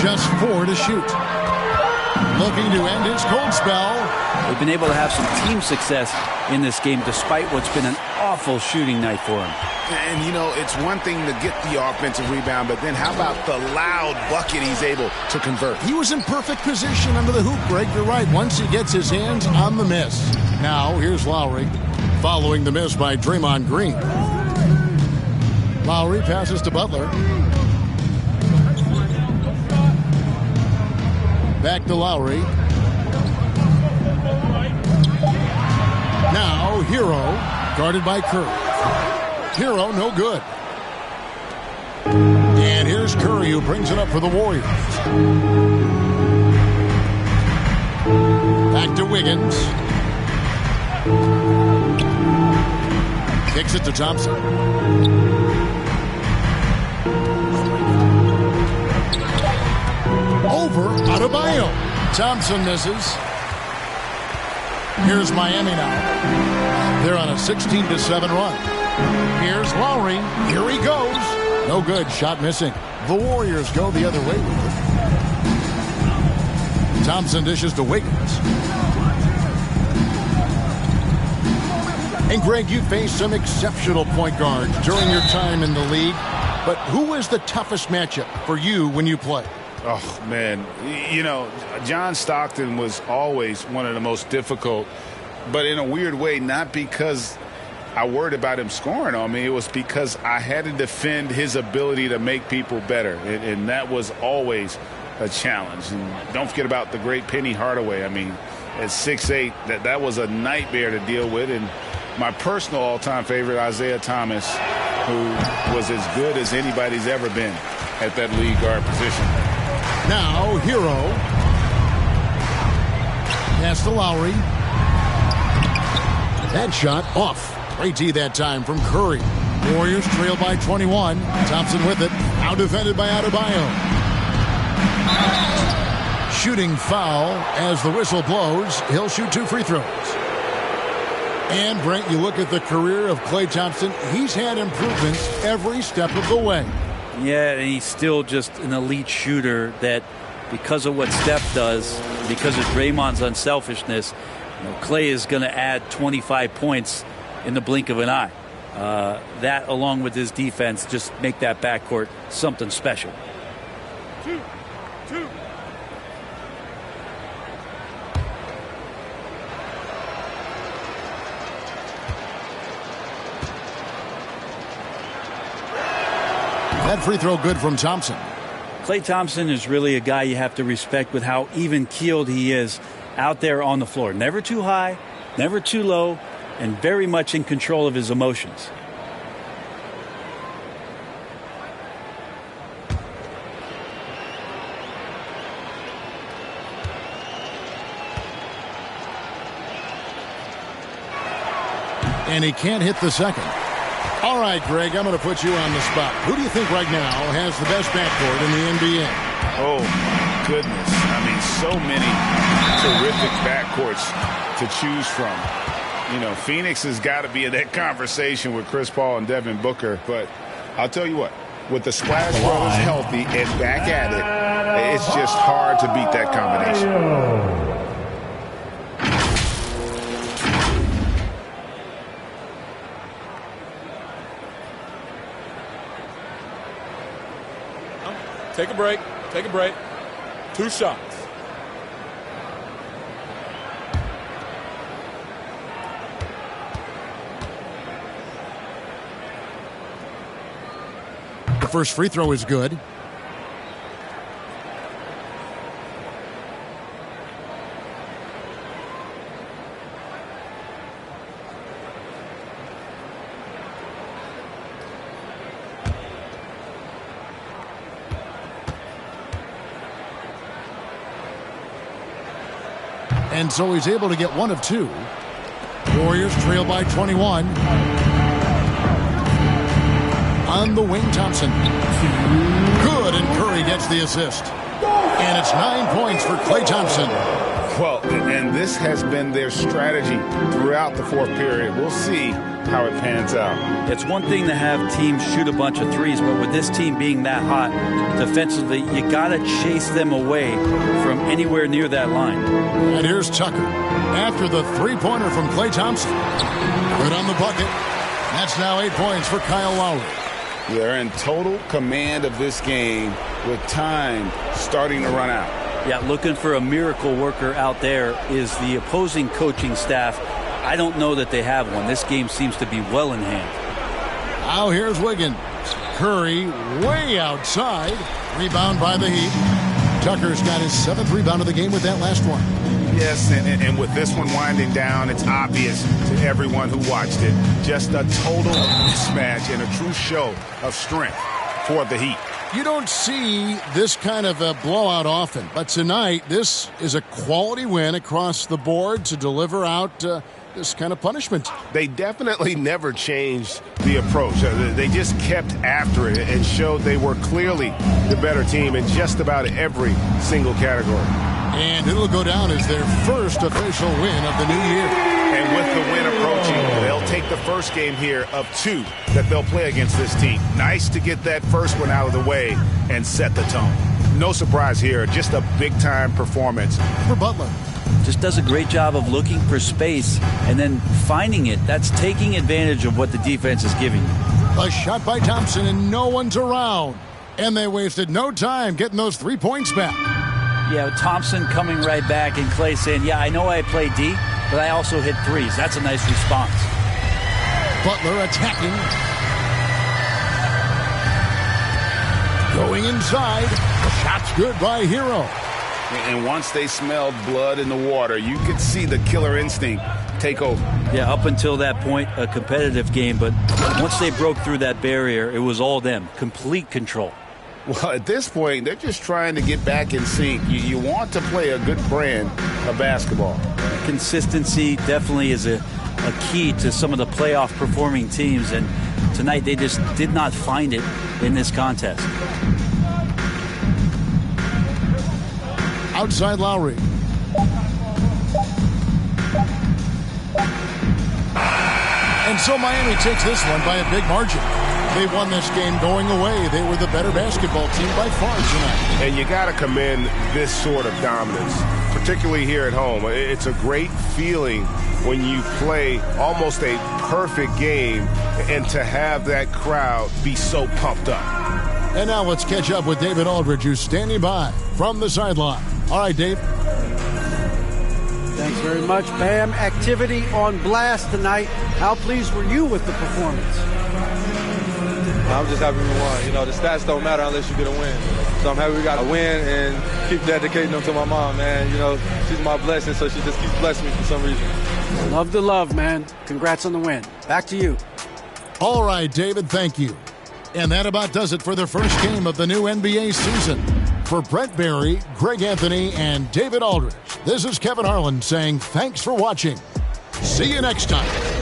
Just 4 to shoot. Looking to end his cold spell. They've been able to have some team success in this game despite what's been an awful shooting night for him. And, you know, it's one thing to get the offensive rebound, but then how about the loud bucket he's able to convert? He was in perfect position under the hoop, Greg. You're right. Once he gets his hands on the miss. Now, here's Lowry following the miss by Draymond Green. Lowry passes to Butler. Back to Lowry. Now, Hero, guarded by Curry. Hero, no good. And here's Curry, who brings it up for the Warriors. Back to Wiggins. Kicks it to Thompson. Over Adebayo. Thompson misses. Here's Miami now. They're on a 16-7 run. Here's Lowry. Here he goes. No good. Shot missing. The Warriors go the other way with it. Thompson dishes to Wiggins. And Greg, you faced some exceptional point guards during your time in the league. But who is the toughest matchup for you when you play? Oh, man. You know, John Stockton was always one of the most difficult, but in a weird way, not because I worried about him scoring on me. It was because I had to defend his ability to make people better, and that was always a challenge. And don't forget about the great Penny Hardaway. I mean, at 6'8", that was a nightmare to deal with. And my personal all-time favorite, Isaiah Thomas, who was as good as anybody's ever been at that lead guard position. Now, Hero. Pass to Lowry. That shot off. Great D that time from Curry. Warriors trail by 21. Thompson with it. Now defended by Adebayo. Shooting foul as the whistle blows. He'll shoot 2 free throws. And, Brent, you look at the career of Klay Thompson. He's had improvements every step of the way. Yeah, and he's still just an elite shooter that because of what Steph does, because of Draymond's unselfishness, Klay is going to add 25 points in the blink of an eye. That, along with his defense, just make that backcourt something special. 2. That free throw good from Thompson. Klay Thompson is really a guy you have to respect with how even-keeled he is out there on the floor. Never too high, never too low, and very much in control of his emotions. And he can't hit the second. All right, Greg, I'm going to put you on the spot. Who do you think right now has the best backcourt in the NBA? Oh, my goodness. I mean, so many terrific backcourts to choose from. You know, Phoenix has got to be in that conversation with Chris Paul and Devin Booker. But I'll tell you what, with the Splash Brothers healthy and back at it, it's just hard to beat that combination. Take a break. Take a break. 2 shots. The first free throw is good. And so he's able to get 1 of 2. Warriors trail by 21. On the wing, Thompson. Good, and Curry gets the assist. And it's 9 points for Klay Thompson. Well, and this has been their strategy throughout the fourth period. We'll see how it pans out. It's one thing to have teams shoot a bunch of threes, but with this team being that hot defensively, you got to chase them away from anywhere near that line. And here's Tucker after the three-pointer from Klay Thompson. Good on the bucket. That's now 8 points for Kyle Lowry. They're in total command of this game with time starting to run out. Yeah, looking for a miracle worker out there is the opposing coaching staff. I don't know that they have one. This game seems to be well in hand. Now here's Wiggins. Curry way outside. Rebound by the Heat. Tucker's got his 7th rebound of the game with that last one. Yes, and with this one winding down, it's obvious to everyone who watched it. Just a total mismatch and a true show of strength for the Heat. You don't see this kind of a blowout often, but tonight this is a quality win across the board to deliver out this kind of punishment. They definitely never changed the approach. They just kept after it and showed they were clearly the better team in just about every single category. And it'll go down as their first official win of the new year. And with the win approaching, they'll take the first game here of 2 that they'll play against this team. Nice to get that first one out of the way and set the tone. No surprise here, just a big-time performance for Butler. Just does a great job of looking for space and then finding it. That's taking advantage of what the defense is giving you. A shot by Thompson, and no one's around. And they wasted no time getting those 3 points back. Yeah, Thompson coming right back and Klay saying, yeah, I know I play D, but I also hit threes. That's a nice response. Butler attacking. Going inside. The shot's good by Hero. And once they smelled blood in the water, you could see the killer instinct take over. Yeah, up until that point, a competitive game, but once they broke through that barrier, it was all them. Complete control. Well, at this point, they're just trying to get back in sync. You want to play a good brand of basketball. Consistency definitely is a key to some of the playoff performing teams, and tonight they just did not find it in this contest. Outside Lowry. And so Miami takes this one by a big margin. They won this game going away. They were the better basketball team by far tonight. And you got to commend this sort of dominance, particularly here at home. It's a great feeling when you play almost a perfect game and to have that crowd be so pumped up. And now let's catch up with David Aldridge, who's standing by from the sideline. All right, Dave. Thanks very much, Bam. Activity on blast tonight. How pleased were you with the performance? I'm just happy we won. You know, the stats don't matter unless you get a win. So I'm happy we got a win and keep dedicating them to my mom, man. You know, she's my blessing, so she just keeps blessing me for some reason. Love the love, man. Congrats on the win. Back to you. All right, David, thank you. And that about does it for the first game of the new NBA season. For Brent Barry, Greg Anthony, and David Aldridge, this is Kevin Harlan saying thanks for watching. See you next time.